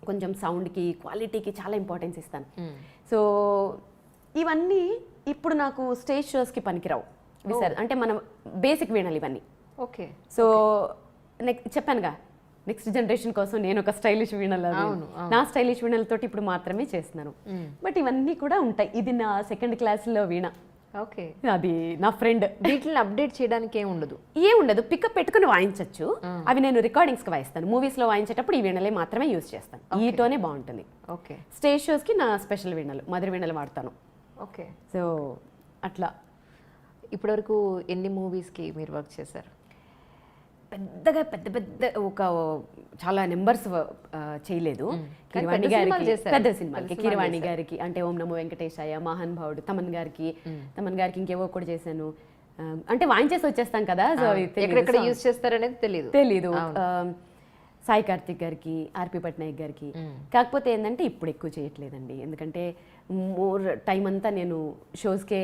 కొంచెం సౌండ్కి, క్వాలిటీకి చాలా ఇంపార్టెన్స్ ఇస్తాను. సో ఇవన్నీ ఇప్పుడు నాకు స్టేజ్ షోస్కి పనికిరావు. అంటే మన బేసిక్ వీణాలు ఇవన్నీ. ఓకే. సో చెప్పానుగా, నెక్స్ట్ జనరేషన్ కోసం నేను ఒక స్టైలిష్ వీణలు, నా స్టైలిష్ వీణలతోటి ఇప్పుడు మాత్రమే చేస్తున్నాను. బట్ ఇవన్నీ కూడా ఉంటాయి. ఇది నా 2nd క్లాస్లో వీణ. ఓకే. అది నా ఫ్రెండ్. వీటిని అప్డేట్ చేయడానికి ఏముండదు, పికప్ పెట్టుకుని వాయించవచ్చు. అవి నేను రికార్డింగ్స్కి వాయిస్తాను. మూవీస్లో వాయించేటప్పుడు ఈ వీణలే మాత్రమే యూజ్ చేస్తాను. ఈ టోనే బాగుంటుంది. ఓకే. స్టేజ్ షోస్కి నా స్పెషల్ వీణలు, మధుర వీణలు వాడతాను. ఓకే. సో అట్లా. ఇప్పటివరకు ఎన్ని మూవీస్కి మీరు వర్క్ చేశారు? పెద్దగా పెద్ద ఒక చాలా నెంబర్స్ చేయలేదు. కిరవాణి గారికి పెద్ద సినిమాలకి, కిరవాణి గారికి అంటే ఓం నమో వెంకటేశాయ, మహాన్ భావుడు, తమన్ గారికి ఇంకేవో కూడా చేశాను. అంటే వాయించేసి వచ్చేస్తాం కదా, సో ఎక్కడెక్కడ యూజ్ చేస్తారనేది తెలీదు. సాయి కార్తిక్ గారికి, ఆర్పి పట్నాయక్ గారికి. కాకపోతే ఏంటంటే ఇప్పుడు ఎక్కువ చేయట్లేదండి, ఎందుకంటే మోర్ టైం అంతా నేను షోస్కే,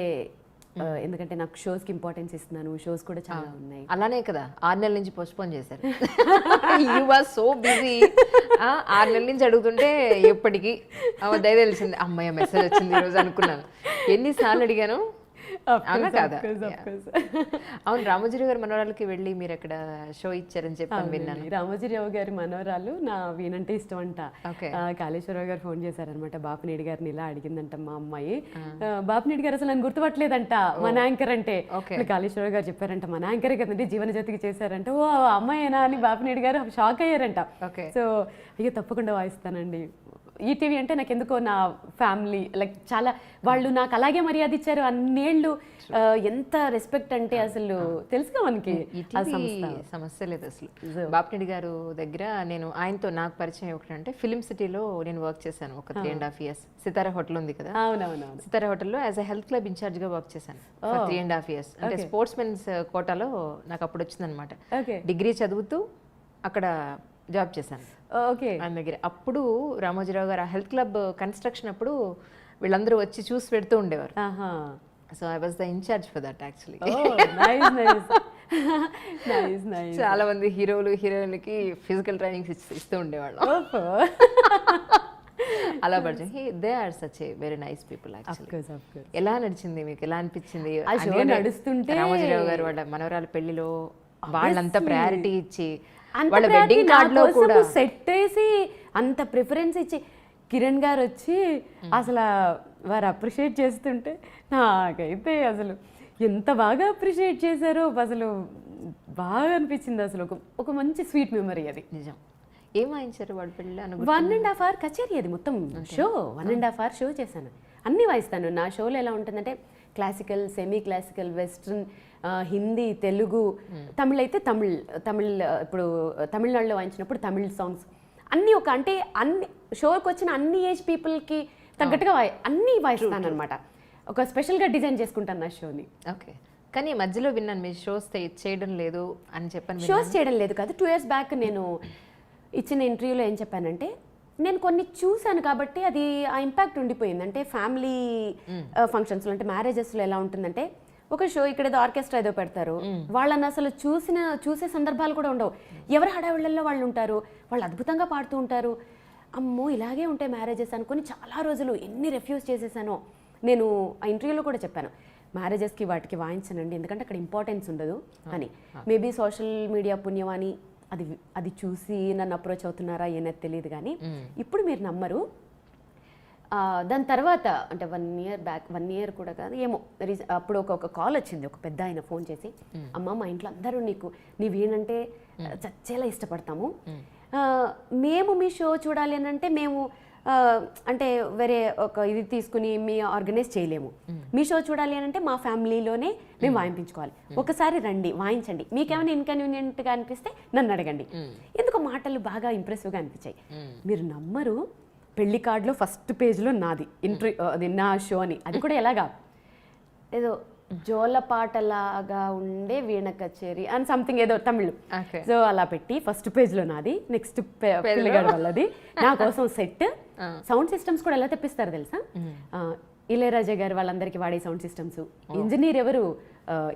ఎందుకంటే నాకు షోస్కి ఇంపార్టెన్స్ ఇస్తున్నాను. షోస్ కూడా చాలా ఉన్నాయి. అలానే కదా 6 నెలల నుంచి పోస్ట్పోన్ చేశారు. You are so busy. 6 నెలల నుంచి అడుగుతుంటే ఎప్పటికీ దయ తెలిసింది, అమ్మాయి మెసేజ్ వచ్చింది ఈరోజు అనుకున్నాను. ఎన్నిసార్లు అడిగాను. అవునా కాదా? అవును, రామోజీరావు గారి మనవరాలకి వెళ్ళి మీరు అక్కడ షో ఇచ్చారని చెప్పి విన్నాను. రామోజీరావు గారి మనవరాలు నా వీణంటే ఇష్టం అంట. కాళేశ్వరరావు గారు ఫోన్ చేశారనమాట. బాపినేడి గారిని ఇలా అడిగిందంట మా అమ్మాయి. బాపినేడి గారు అసలు నన్ను గుర్తుపట్టలేదంట మన యాంకర్ అంటే. కాళేశ్వరరావు గారు చెప్పారంట మన యాంకరే కదండి జీవన జ్యోతికి చేశారంట. ఓ అమ్మాయినా అని బాపినేడి గారు షాక్ అయ్యారంట. సో అయ్యో తప్పకుండా వాయిస్తానండి. ఈటీవీ అంటే నాకు ఎందుకో నా ఫ్యామిలీ లైక్ చాలా, వాళ్ళు నాకు అలాగే మర్యాద ఇచ్చారు అన్నేళ్ళు. ఎంత రెస్పెక్ట్ అంటే అసలు తెలుసుగా మనకి. సమస్య లేదు అసలు. బాపినేడి గారు దగ్గర నేను ఆయనతో నాకు పరిచయం ఒకటంటే ఫిలిం సిటీలో నేను వర్క్ చేశాను ఒక 3.5 years. సితారా హోటల్ ఉంది కదా, అవునవును, సితారా హోటల్లో యాజ్ ఎ హెల్త్ క్లబ్ ఇన్ఛార్జ్గా వర్క్ చేశాను 3.5 years. అంటే స్పోర్ట్స్ మెన్స్ కోటాలో నాకు అప్పుడు వచ్చిందనమాట. డిగ్రీ చదువుతూ అక్కడ జాబ్ చేశాను ఆయన దగ్గర. అప్పుడు రామోజీరావు గారు ఆ హెల్త్ క్లబ్ కన్స్ట్రక్షన్ అప్పుడు వీళ్ళందరూ వచ్చి చూసి పెడుతూ ఉండేవారు. So I was the incharge for that actually. చాలా మంది హీరోలు హీరోయిన్లకి ఫిజికల్ ట్రైనింగ్ ఇస్తూ ఉండేవాళ్ళం. అలా పరిచయం. They are such a very nice people actually. ఎలా నడిచింది మీకు, ఎలా అనిపించింది నడుస్తుంటే? రామోజీరావు గారు వాళ్ళ మనవరాల పెళ్లిలో వాళ్ళంతా ప్రయారిటీ ఇచ్చి వాళ్ళ వెడ్డింగ్ కార్డ్ లో కూడా సెట్ వేసి అంత ప్రిఫరెన్స్ ఇచ్చి కిరణ్ గారు వచ్చి అసలు వారు అప్రిషియేట్ చేస్తుంటే నాకైతే అసలు ఎంత బాగా అప్రిషియేట్ చేశారో అసలు బాగా అనిపించింది. అసలు ఒక మంచి స్వీట్ మెమరీ అది. నిజం. ఏం వాయించారు వాళ్ళ పెళ్ళిలో? 1.5 hour కచేరీ అది మొత్తం షో. 1.5 hour షో చేశాను. అన్నీ వాయిస్తాను. నా షోలో ఎలా ఉంటుందంటే classical, semi classical, western, Hindi, Telugu, Tamil అయితే తమిళ్ ఇప్పుడు తమిళనాడులో వాయించినప్పుడు తమిళ్ సాంగ్స్ అన్నీ అంటే అన్ని షోకి వచ్చిన అన్ని ఏజ్ పీపుల్కి తగ్గట్టుగా అన్నీ వాయిస్తాను అనమాట. ఒక స్పెషల్గా డిజైన్ చేసుకుంటాను నా షోని. ఓకే. కానీ మధ్యలో విన్నాను మీరు షోస్ చేయడం లేదు అని చెప్పాను. షోస్ చేయడం లేదు కాదు. 2 years బ్యాక్ నేను ఇచ్చిన ఇంటర్వ్యూలో ఏం చెప్పానంటే, నేను కొన్ని చూశాను కాబట్టి అది ఆ ఇంపాక్ట్ ఉండిపోయింది. అంటే ఫ్యామిలీ ఫంక్షన్స్లో అంటే మ్యారేజెస్లో ఎలా ఉంటుందంటే, ఒక షో ఇక్కడ ఏదో ఆర్కెస్ట్రా ఏదో పెడతారు, వాళ్ళని అసలు చూసే సందర్భాలు కూడా ఉండవు. ఎవరి హడావిళ్ళల్లో వాళ్ళు ఉంటారు, వాళ్ళు అద్భుతంగా పాడుతూ ఉంటారు. అమ్మో ఇలాగే ఉంటాయి మ్యారేజెస్ అనుకుని చాలా రోజులు ఎన్ని రిఫ్యూజ్ చేసేసానో. నేను ఆ ఇంటర్వ్యూలో కూడా చెప్పాను, మ్యారేజెస్కి వాటికి వాయించనండి ఎందుకంటే అక్కడ ఇంపార్టెన్స్ ఉండదు అని. మేబీ సోషల్ మీడియా పుణ్యమాని అది చూసి నన్ను అప్రోచ్ అవుతున్నారా ఏనది తెలియదు. కానీ ఇప్పుడు మీరు నమ్మరు, దాని తర్వాత అంటే 1 year బ్యాక్, 1 year కూడా కాదు ఏమో, అప్పుడు ఒక కాల్ వచ్చింది. ఒక పెద్ద ఆయన ఫోన్ చేసి, అమ్మ మా ఇంట్లో అందరూ నీవేనంటే చచ్చేలా ఇష్టపడతాము, మేము మీ షో చూడాలి అని అంటే మేము అంటే వేరే ఒక ఇది తీసుకుని మీ ఆర్గనైజ్ చేయలేము. మీ షో చూడాలి అని అంటే మా ఫ్యామిలీలోనే మేము వాయింపించుకోవాలి. ఒకసారి రండి వాయించండి, మీకేమైనా ఇన్కన్వీనియంట్గా అనిపిస్తే నన్ను అడగండి. ఎందుకో మాటలు బాగా ఇంప్రెసివ్గా అనిపించాయి. మీరు నమ్మరు, పెళ్లి కార్డులో ఫస్ట్ పేజ్లో నాది అది నా షో అని. అది కూడా ఎలాగా ఏదో జోలపాటలాగా ఉండే వీణ కచేరీ అని సంథింగ్ ఏదో తమిళ్. సో అలా పెట్టి ఫస్ట్ పేజ్లో నాది, నెక్స్ట్ పిల్లగాడు వాళ్ళది, నా కోసం సెట్, సౌండ్ సిస్టమ్స్ కూడా ఎలా తెప్పిస్తారు తెలుసా, ఇళయరాజా గారు వాళ్ళందరికీ వాడే సౌండ్ సిస్టమ్స్. ఇంజనీర్ ఎవరు,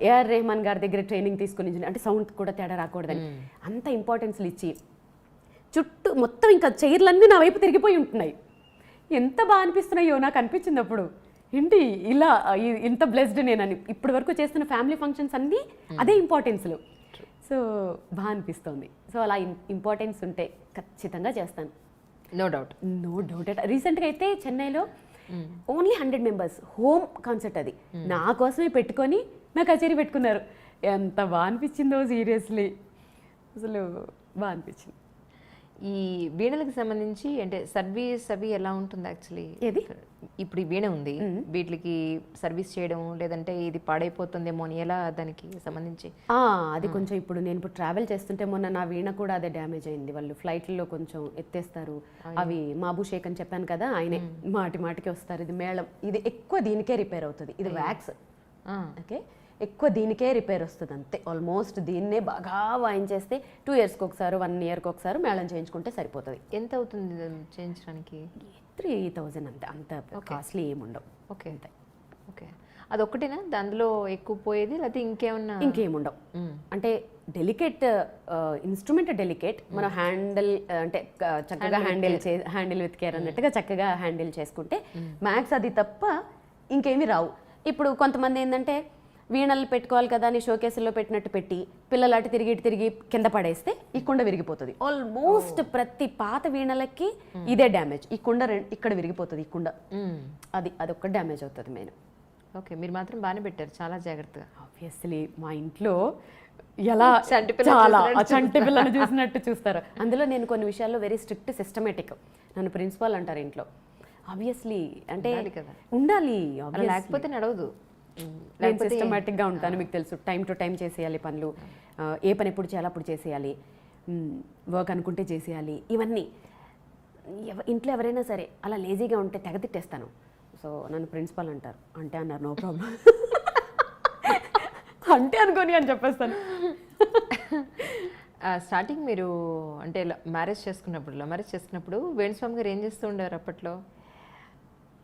ఏఆర్ రెహమాన్ గారి దగ్గర ట్రైనింగ్ తీసుకుని ఇంజనీర్, అంటే సౌండ్ కూడా తేడా రాకూడదని అంత ఇంపార్టెన్స్లు ఇచ్చి చుట్టూ మొత్తం ఇంకా చైర్లన్నీ నా వైపు తిరిగిపోయి ఉంటున్నాయి. ఎంత బాగా అనిపిస్తున్నాయో నాకు అనిపించింది అప్పుడు. ఏంటి ఇలా ఇంత బ్లెస్డ్ నేనని. ఇప్పటి వరకు చేస్తున్న ఫ్యామిలీ ఫంక్షన్స్ అన్నీ అదే ఇంపార్టెన్స్లు. సో బాగా అనిపిస్తుంది. సో అలా ఇంపార్టెన్స్ ఉంటే ఖచ్చితంగా చేస్తాను. No doubt. రీసెంట్గా అయితే చెన్నైలో ఓన్లీ 100 members హోమ్ కాన్సర్ట్, అది నా కోసమే పెట్టుకొని నా కచేరీ పెట్టుకున్నారు. ఎంత బాగా అనిపించిందో సీరియస్లీ, అసలు బాగా అనిపించింది. ఈ వీణలకు సంబంధించి అంటే సర్వీస్ అవి ఎలా ఉంటుంది యాక్చువల్లీ? ఏది ఇప్పుడు ఈ వీణ ఉంది, వీటికి సర్వీస్ చేయడం లేదంటే ఇది పాడైపోతుందేమో అని ఎలా దానికి సంబంధించి? అది కొంచెం ఇప్పుడు నేను ట్రావెల్ చేస్తుంటే మొన్న నా వీణ కూడా అదే డ్యామేజ్ అయింది. వాళ్ళు ఫ్లైట్లో కొంచెం ఎత్తేస్తారు. అవి మాబుషేక్ అని చెప్పాను కదా, ఆయనే మాటికి వస్తారు. ఇది మేళం, ఇది ఎక్కువ దీనికే రిపేర్ అవుతుంది. ఇది వ్యాక్స్, ఓకే, ఎక్కువ దీనికే రిపేర్ వస్తుంది అంతే. ఆల్మోస్ట్ దీన్నే బాగా వాయించేస్తే 2 yearsకి ఒకసారి 1 yearకి ఒకసారి మేళం చేయించుకుంటే సరిపోతుంది. ఎంత అవుతుంది చేయించడానికి? 3,000 అంతే, అంత కాస్ట్లీ ఏముండవు. ఓకే అంతే. ఓకే, అదొక్కటేనా దానిలో ఎక్కువ పోయేది, లేకపోతే ఇంకేముండవు? అంటే డెలికేట్ ఇన్స్ట్రుమెంట్, డెలికేట్, మనం హ్యాండిల్ అంటే చక్కగా హ్యాండిల్ విత్ కేర్ అన్నట్టుగా చక్కగా హ్యాండిల్ చేసుకుంటే మ్యాక్స్ అది తప్ప ఇంకేమీ రావు. ఇప్పుడు కొంతమంది ఏంటంటే వీణలు పెట్టుకోవాలి కదా అని షోకేసుల్లో పెట్టినట్టు పెట్టి పిల్లలు అటు తిరిగి కింద పడేస్తే ఈ కుండ విరిగిపోతుంది. ఆల్మోస్ట్ ప్రతి పాత వీణలకి ఇదే డ్యామేజ్. ఈ కుండ ఇక్కడ విరిగిపోతుంది, ఈ కుండ అదొక్క డ్యామేజ్ అవుతుంది మెయిన్. ఓకే, మీరు మాత్రం బాగానే పెట్టారు, చాలా జాగ్రత్తగా. ఆబ్వియస్లీ మా ఇంట్లో ఎలా చాలా చంటి పిల్లలు చూసినట్టు చూస్తారు. అందులో నేను కొన్ని విషయాల్లో వెరీ స్ట్రిక్ట్, సిస్టమేటిక్. నన్ను ప్రిన్సిపాల్ అంటారు ఇంట్లో. ఆబ్వియస్లీ అంటే ఉండాలి, లేకపోతే నడవదు. నేను సిస్టమేటిక్గా ఉంటాను, మీకు తెలుసు. టైం టు టైం చేసేయాలి పనులు, ఏ పని ఎప్పుడు చేయాలి అప్పుడు చేసేయాలి, వర్క్ అనుకుంటే చేసేయాలి. ఇవన్నీ ఇంట్లో ఎవరైనా సరే అలా లేజీగా ఉంటే తెగ తిట్టేస్తాను. సో నన్ను ప్రిన్సిపాల్ అంటారు. అంటే అన్నారు, నో ప్రాబ్లం అంటే అనుకోని అని చెప్పేస్తాను. స్టార్టింగ్ మీరు అంటే మ్యారేజ్ చేసుకున్నప్పుడు వేణుస్వామి గారు ఏం చేస్తూ ఉండారు అప్పట్లో?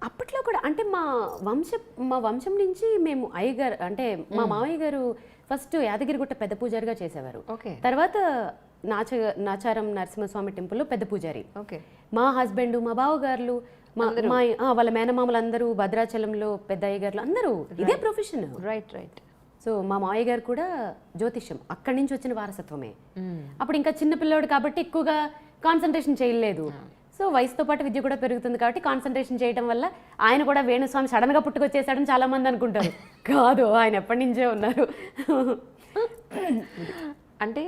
అప్పట్లో కూడా అంటే మా వంశం నుంచి మేము అయ్యగారు అంటే మా మామయ్య గారు ఫస్ట్ యాదగిరిగుట్ట పెద్ద పూజారిగా చేసేవారు. ఓకే. తర్వాత నాచారం నరసింహస్వామి టెంపుల్లో పెద్ద పూజారి. ఓకే. మా హస్బెండ్, మా బావగారులు, వాళ్ళ మేనమామలు అందరూ భద్రాచలంలో పెద్ద అయ్యగారులు అందరూ ఇదే ప్రొఫెషన్. Right right. సో మా మామయ్య గారు కూడా జ్యోతిష్యం అక్కడి నుంచి వచ్చిన వారసత్వమే. అప్పుడు ఇంకా చిన్న పిల్లోడు కాబట్టి ఎక్కువగా కాన్సన్ట్రేషన్ చేయలేదు. సో వయసుతో పాటు విద్య కూడా పెరుగుతుంది కాబట్టి కాన్సన్ట్రేషన్ చేయడం వల్ల ఆయన కూడా వేణుస్వామి సడన్ గా పుట్టుకొచ్చేసాడని చాలా మంది అనుకుంటారు. కాదు, ఆయన ఎప్పటి నుంచే ఉన్నారు. అంటే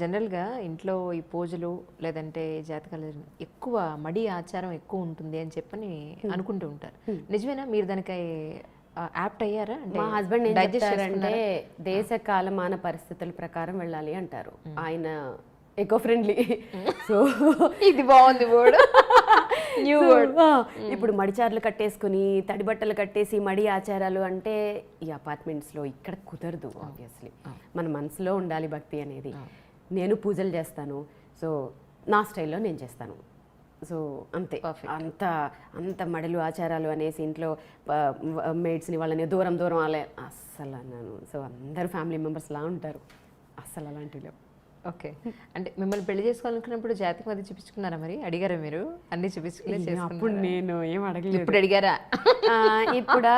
జనరల్గా ఇంట్లో ఈ పూజలు లేదంటే జాతకాలు ఎక్కువ మడి ఆచారం ఎక్కువ ఉంటుంది అని చెప్పని అనుకుంటూ ఉంటారు. నిజమేనా? మీరు దానికి యాప్ట్ అయ్యారా? మా హస్బెండ్ ఏం చెప్తారంటే దేశ కాలమాన పరిస్థితుల ప్రకారం వెళ్ళాలి అంటారు. ఆయన ఎకో ఫ్రెండ్లీ. సో ఇది బాగుంది వర్డ్. New word. ఇప్పుడు మడిచార్లు కట్టేసుకుని తడి బట్టలు కట్టేసి మడి ఆచారాలు అంటే ఈ అపార్ట్మెంట్స్లో ఇక్కడ కుదరదు. ఆబ్వియస్లీ మన మనసులో ఉండాలి భక్తి అనేది. నేను పూజలు చేస్తాను, సో నా స్టైల్లో నేను చేస్తాను. సో అంతే. అంత మడలు ఆచారాలు అనేసి ఇంట్లో మేడ్స్ని వాళ్ళని దూరం అలా అస్సలు అన్నాను. సో అందరు ఫ్యామిలీ మెంబర్స్ లా ఉంటారు, అస్సలు అలాంటివి. ఓకే. అంటే మిమ్మల్ని పెళ్లి చేసుకోవాలనుకున్నప్పుడు జాతకం అది చూపించుకున్నారా? మరి అడిగారా మీరు? అన్ని చూపించుకునే అప్పుడు నేను ఏం అడగలేదు. ఇప్పుడు అడిగారా? ఇప్పుడు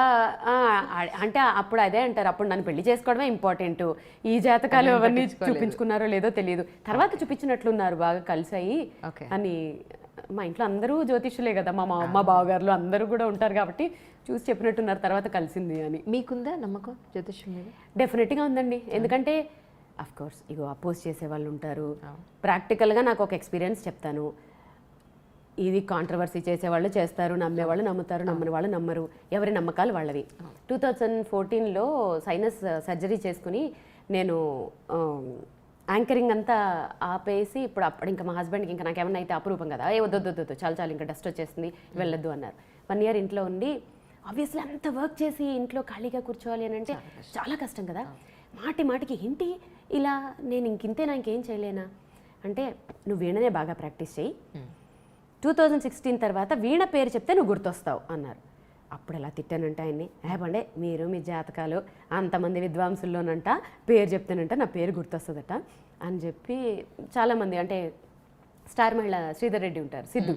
అంటే అప్పుడు అదే అంటారు, అప్పుడు నన్ను పెళ్లి చేసుకోవడమే ఇంపార్టెంట్, ఈ జాతకాలు అవన్నీ చూపించుకున్నారో లేదో తెలియదు. తర్వాత చూపించినట్లున్నారు బాగా కలిసాయి అని. మా ఇంట్లో అందరూ జ్యోతిష్యులే కదా, మా బావగారులు అందరూ కూడా ఉంటారు కాబట్టి చూసి చెప్పినట్టున్నారు తర్వాత కలిసింది అని. మీకుందా నమ్మకం జ్యోతిష్యం మీద? డెఫినెట్గా ఉందండి. ఎందుకంటే అఫ్ కోర్స్ ఇగో అపోజ్ చేసే వాళ్ళు ఉంటారు. ప్రాక్టికల్గా నాకు ఒక ఎక్స్పీరియన్స్ చెప్తాను. ఇది కాంట్రవర్సీ చేసేవాళ్ళు చేస్తారు, నమ్మేవాళ్ళు నమ్ముతారు, నమ్మని వాళ్ళు నమ్మరు. ఎవరి నమ్మకాలు వాళ్ళవి. 2014లో సైనస్ సర్జరీ చేసుకుని నేను యాంకరింగ్ అంతా ఆపేసి అప్పుడు ఇంకా మా హస్బెండ్కి ఇంకా నాకేమన్నా అయితే అపురూపం కదా, వద్దు చాలు ఇంకా డస్ట్ వచ్చేస్తుంది వెళ్ళొద్దు అన్నారు. 1 year ఇంట్లో ఉండి ఆబ్వియస్లీ అంత వర్క్ చేసి ఇంట్లో ఖాళీగా కూర్చోవాలి అని అంటే చాలా కష్టం కదా. మాటికి ఏంటి ఇలా నేను ఇంకింతేనా, ఇంకేం చేయలేనా అంటే నువ్వు వీణనే బాగా ప్రాక్టీస్ చేయి, 2016 తర్వాత వీణ పేరు చెప్తే నువ్వు గుర్తొస్తావు అన్నారు. అప్పుడు ఎలా తిట్టానంటే ఆయన్ని, ఏమండే మీరు మీ జాతకాలు అంతమంది విద్వాంసుల్లోనంట పేరు చెప్తానంట నా పేరు గుర్తొస్తుందట అని చెప్పి చాలామంది అంటే స్టార్ మహిళ శ్రీధర్ రెడ్డి ఉంటారు, సిద్ధు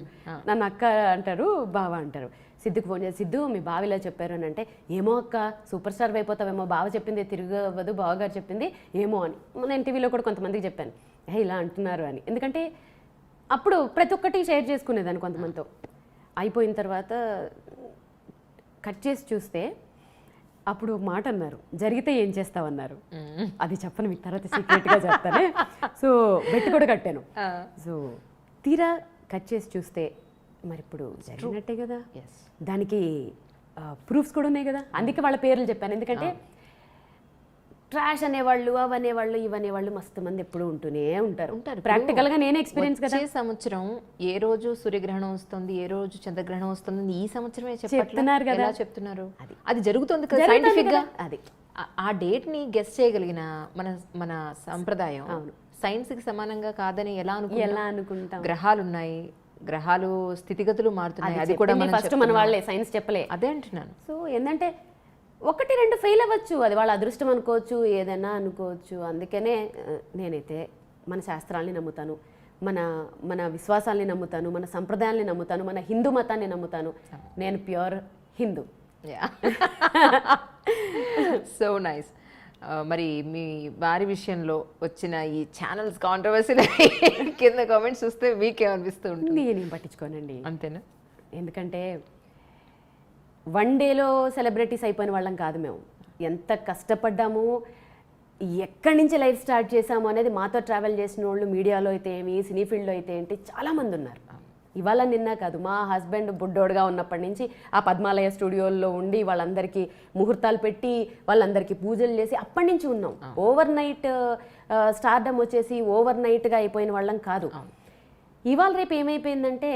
నన్ను అక్క అంటారు, బావ అంటారు. సిద్ధుకు ఫోన్ చేసి, సిద్ధు మీ బావ ఇలా చెప్పారు అని అంటే, ఏమో అక్క సూపర్ స్టార్ అయిపోతావేమో, బావ చెప్పింది తిరగవద్దు, బావగారు చెప్పింది ఏమో అని. నేను టీవీలో కూడా కొంతమందికి చెప్పాను ఇలా అంటున్నారు అని. ఎందుకంటే అప్పుడు ప్రతి ఒక్కటి షేర్ చేసుకునేదాన్ని కొంతమందితో. అయిపోయిన తర్వాత కట్ చేసి చూస్తే అప్పుడు మాట అన్నారు, జరిగితే ఏం చేస్తావన్నారు. అది చెప్పను మీకు తర్వాత సీక్రెట్గా చెప్తానే. సో బెట్ కూడా కట్టాను. సో తీరా కట్ చేసి చూస్తే మరి ఇప్పుడు జరిగినట్టే కదా, దానికి ప్రూఫ్స్ కూడా ఉన్నాయి కదా. అందుకే వాళ్ళ పేర్లు చెప్పాను. ఎందుకంటే ట్రాష్ అనేవాళ్ళు, అవనేవాళ్ళు, ఇవనేవాళ్ళు మస్తు మంది ఎప్పుడు ఉంటూనే ఉంటారు. ప్రాక్టికల్ గా నేనే ఎక్స్పీరియన్స్ కదా. సంవత్సరం ఏ రోజు సూర్యగ్రహణం వస్తుంది, ఏ రోజు చంద్రగ్రహణం వస్తుంది, ఈ సంవత్సరమే చెప్తున్నారు కదా. చెప్తున్నారు అది జరుగుతుంది కదా సైంటిఫిక్ గా. అది ఆ డేట్ ని గెస్ చేయగలిగిన మన సంప్రదాయం సైన్స్ కి సమానంగా కాదని ఎలా అనుకుంటాం? గ్రహాలు ఉన్నాయి, గ్రహాలు స్థితిగతులు మారుతున్నాయి, అది కూడా ఫస్ట్ మన వాళ్ళే, సైన్స్ చెప్పలే. అదే అంటున్నాను. సో ఏంటంటే 1-2 ఫెయిల్ అవ్వచ్చు, అది వాళ్ళ అదృష్టం అనుకోవచ్చు, ఏదైనా అనుకోవచ్చు. అందుకనే నేనైతే మన శాస్త్రాల్ని నమ్ముతాను, మన విశ్వాసాల్ని నమ్ముతాను, మన సంప్రదాయాల్ని నమ్ముతాను, మన హిందూ మతాన్ని నమ్ముతాను. నేను ప్యూర్ హిందూ. So nice. మరి మీ వారి విషయంలో వచ్చిన ఈ ఛానల్స్ కాంట్రవర్సీలు కింద కామెంట్స్ చూస్తే మీకేమనిపిస్తూ ఉంటుంది? నేనేం పట్టించుకోనండి. అంతేనా? ఎందుకంటే 1 dayలో సెలబ్రిటీస్ అయిపోయిన వాళ్ళం కాదు మేము. ఎంత కష్టపడ్డాము, ఎక్కడి నుంచి లైఫ్ స్టార్ట్ చేసాము అనేది మాతో ట్రావెల్ చేసిన వాళ్ళు మీడియాలో అయితే ఏమి, సినీ ఫీల్డ్లో అయితే ఏంటి చాలామంది ఉన్నారు. ఇవాళ నిన్న కాదు, మా హస్బెండ్ బుడ్డోడుగా ఉన్నప్పటి నుంచి ఆ పద్మాలయ స్టూడియోల్లో ఉండి వాళ్ళందరికీ ముహూర్తాలు పెట్టి వాళ్ళందరికీ పూజలు చేసి అప్పటి నుంచి ఉన్నాం. ఓవర్ నైట్ స్టార్డమ్ వచ్చేసి ఓవర్ నైట్గా అయిపోయిన వాళ్ళం కాదు. ఇవాళ రేపు ఏమైపోయిందంటే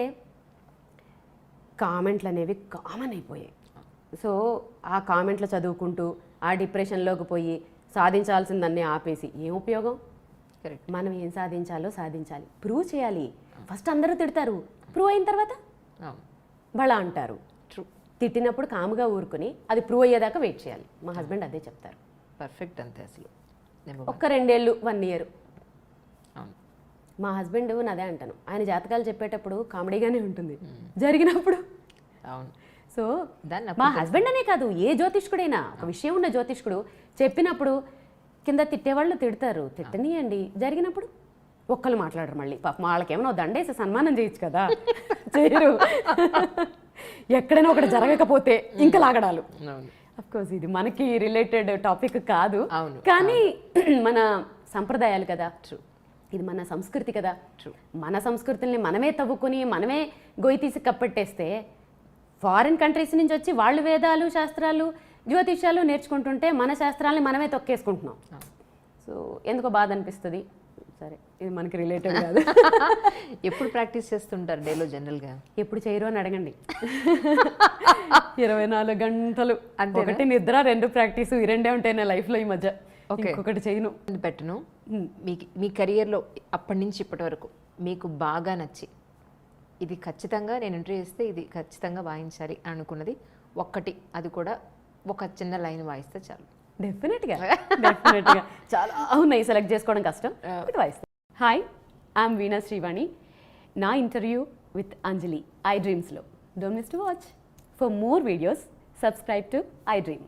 కామెంట్లు అనేవి కామన్ అయిపోయాయి. సో ఆ కామెంట్లు చదువుకుంటూ ఆ డిప్రెషన్లోకి పోయి సాధించాల్సిందన్నీ ఆపేసి ఏం ఉపయోగం? మనం ఏం సాధించాలో సాధించాలి, ప్రూవ్ చేయాలి. ఫస్ట్ అందరూ తిడతారు, ప్రూవ్ అయిన తర్వాత బళ అంటారు. ట్రూ. తిట్టినప్పుడు కాముగా ఊరుకుని అది ప్రూవ్ అయ్యేదాకా వెయిట్ చేయాలి. మా హస్బెండ్ అదే చెప్తారు. పర్ఫెక్ట్ అంతే అసలు. ఒక్క 2 ఏళ్ళు 1 ఇయర్. అవును. మా హస్బెండ్ అదే అంటాను, ఆయన జాతకాలు చెప్పేటప్పుడు కామెడీగానే ఉంటుంది, జరిగినప్పుడు. అవును. సో దాన్ని మా హస్బెండ్ అనే కాదు, ఏ జ్యోతిష్కుడైనా ఒక విషయం ఉన్న జ్యోతిష్కుడు చెప్పినప్పుడు కింద తిట్టేవాళ్ళు తిడతారు, తిట్టనీయండి. జరిగినప్పుడు ఒక్కళ్ళు మాట్లాడరు. మళ్ళీ పాపం వాళ్ళకేమో దండేసి సన్మానం చేయొచ్చు కదా, చేయరు. ఎక్కడైనా ఒకటి జరగకపోతే ఇంకా లాగడాలు. అఫ్ కోర్స్ ఇది మనకి రిలేటెడ్ టాపిక్ కాదు, కానీ మన సంప్రదాయాలు కదా, ఇది మన సంస్కృతి కదా. మన సంస్కృతుల్ని మనమే తవ్వుకుని మనమే గొయ్యి తీసి కప్పెట్టేస్తే ఫారిన్ కంట్రీస్ నుంచి వచ్చి వాళ్ళు వేదాలు శాస్త్రాలు జ్యోతిష్యాలు నేర్చుకుంటుంటే మన శాస్త్రాలని మనమే తొక్కేసుకుంటున్నాం. సో ఎందుకో బాధ అనిపిస్తుంది. సరే, ఇది మనకి రిలేటెడ్ కాదు. ఎప్పుడు ప్రాక్టీస్ చేస్తుంటారు డేలో జనరల్గా? ఎప్పుడు చేయరు అని అడగండి. 24 గంటలు ఒకటి నిద్ర, 2 ప్రాక్టీసు, ఈ 2 ఉంటాయి నా లైఫ్లో ఈ మధ్య. ఇంకొకటి చేయను, పెట్టను. మీ కెరియర్లో అప్పటి నుంచి ఇప్పటి వరకు మీకు బాగా నచ్చి ఇది ఖచ్చితంగా నేను ఇంటర్వ్యూ చేస్తే ఇది ఖచ్చితంగా వాయించాలి అనుకున్నది ఒక్కటి, అది కూడా ఒక చిన్న లైన్ వాయిస్తే చాలు. డెఫినెట్గా చాలా ఉన్నాయి, సెలెక్ట్ చేసుకోవడం కష్టం, ఒకటి వాయిస్తాను. Hi, I'm Veena Srivani. నా ఇంటర్వ్యూ విత్ అంజలి ఐ డ్రీమ్స్లో. Don't miss to watch. For more videos subscribe to I dream.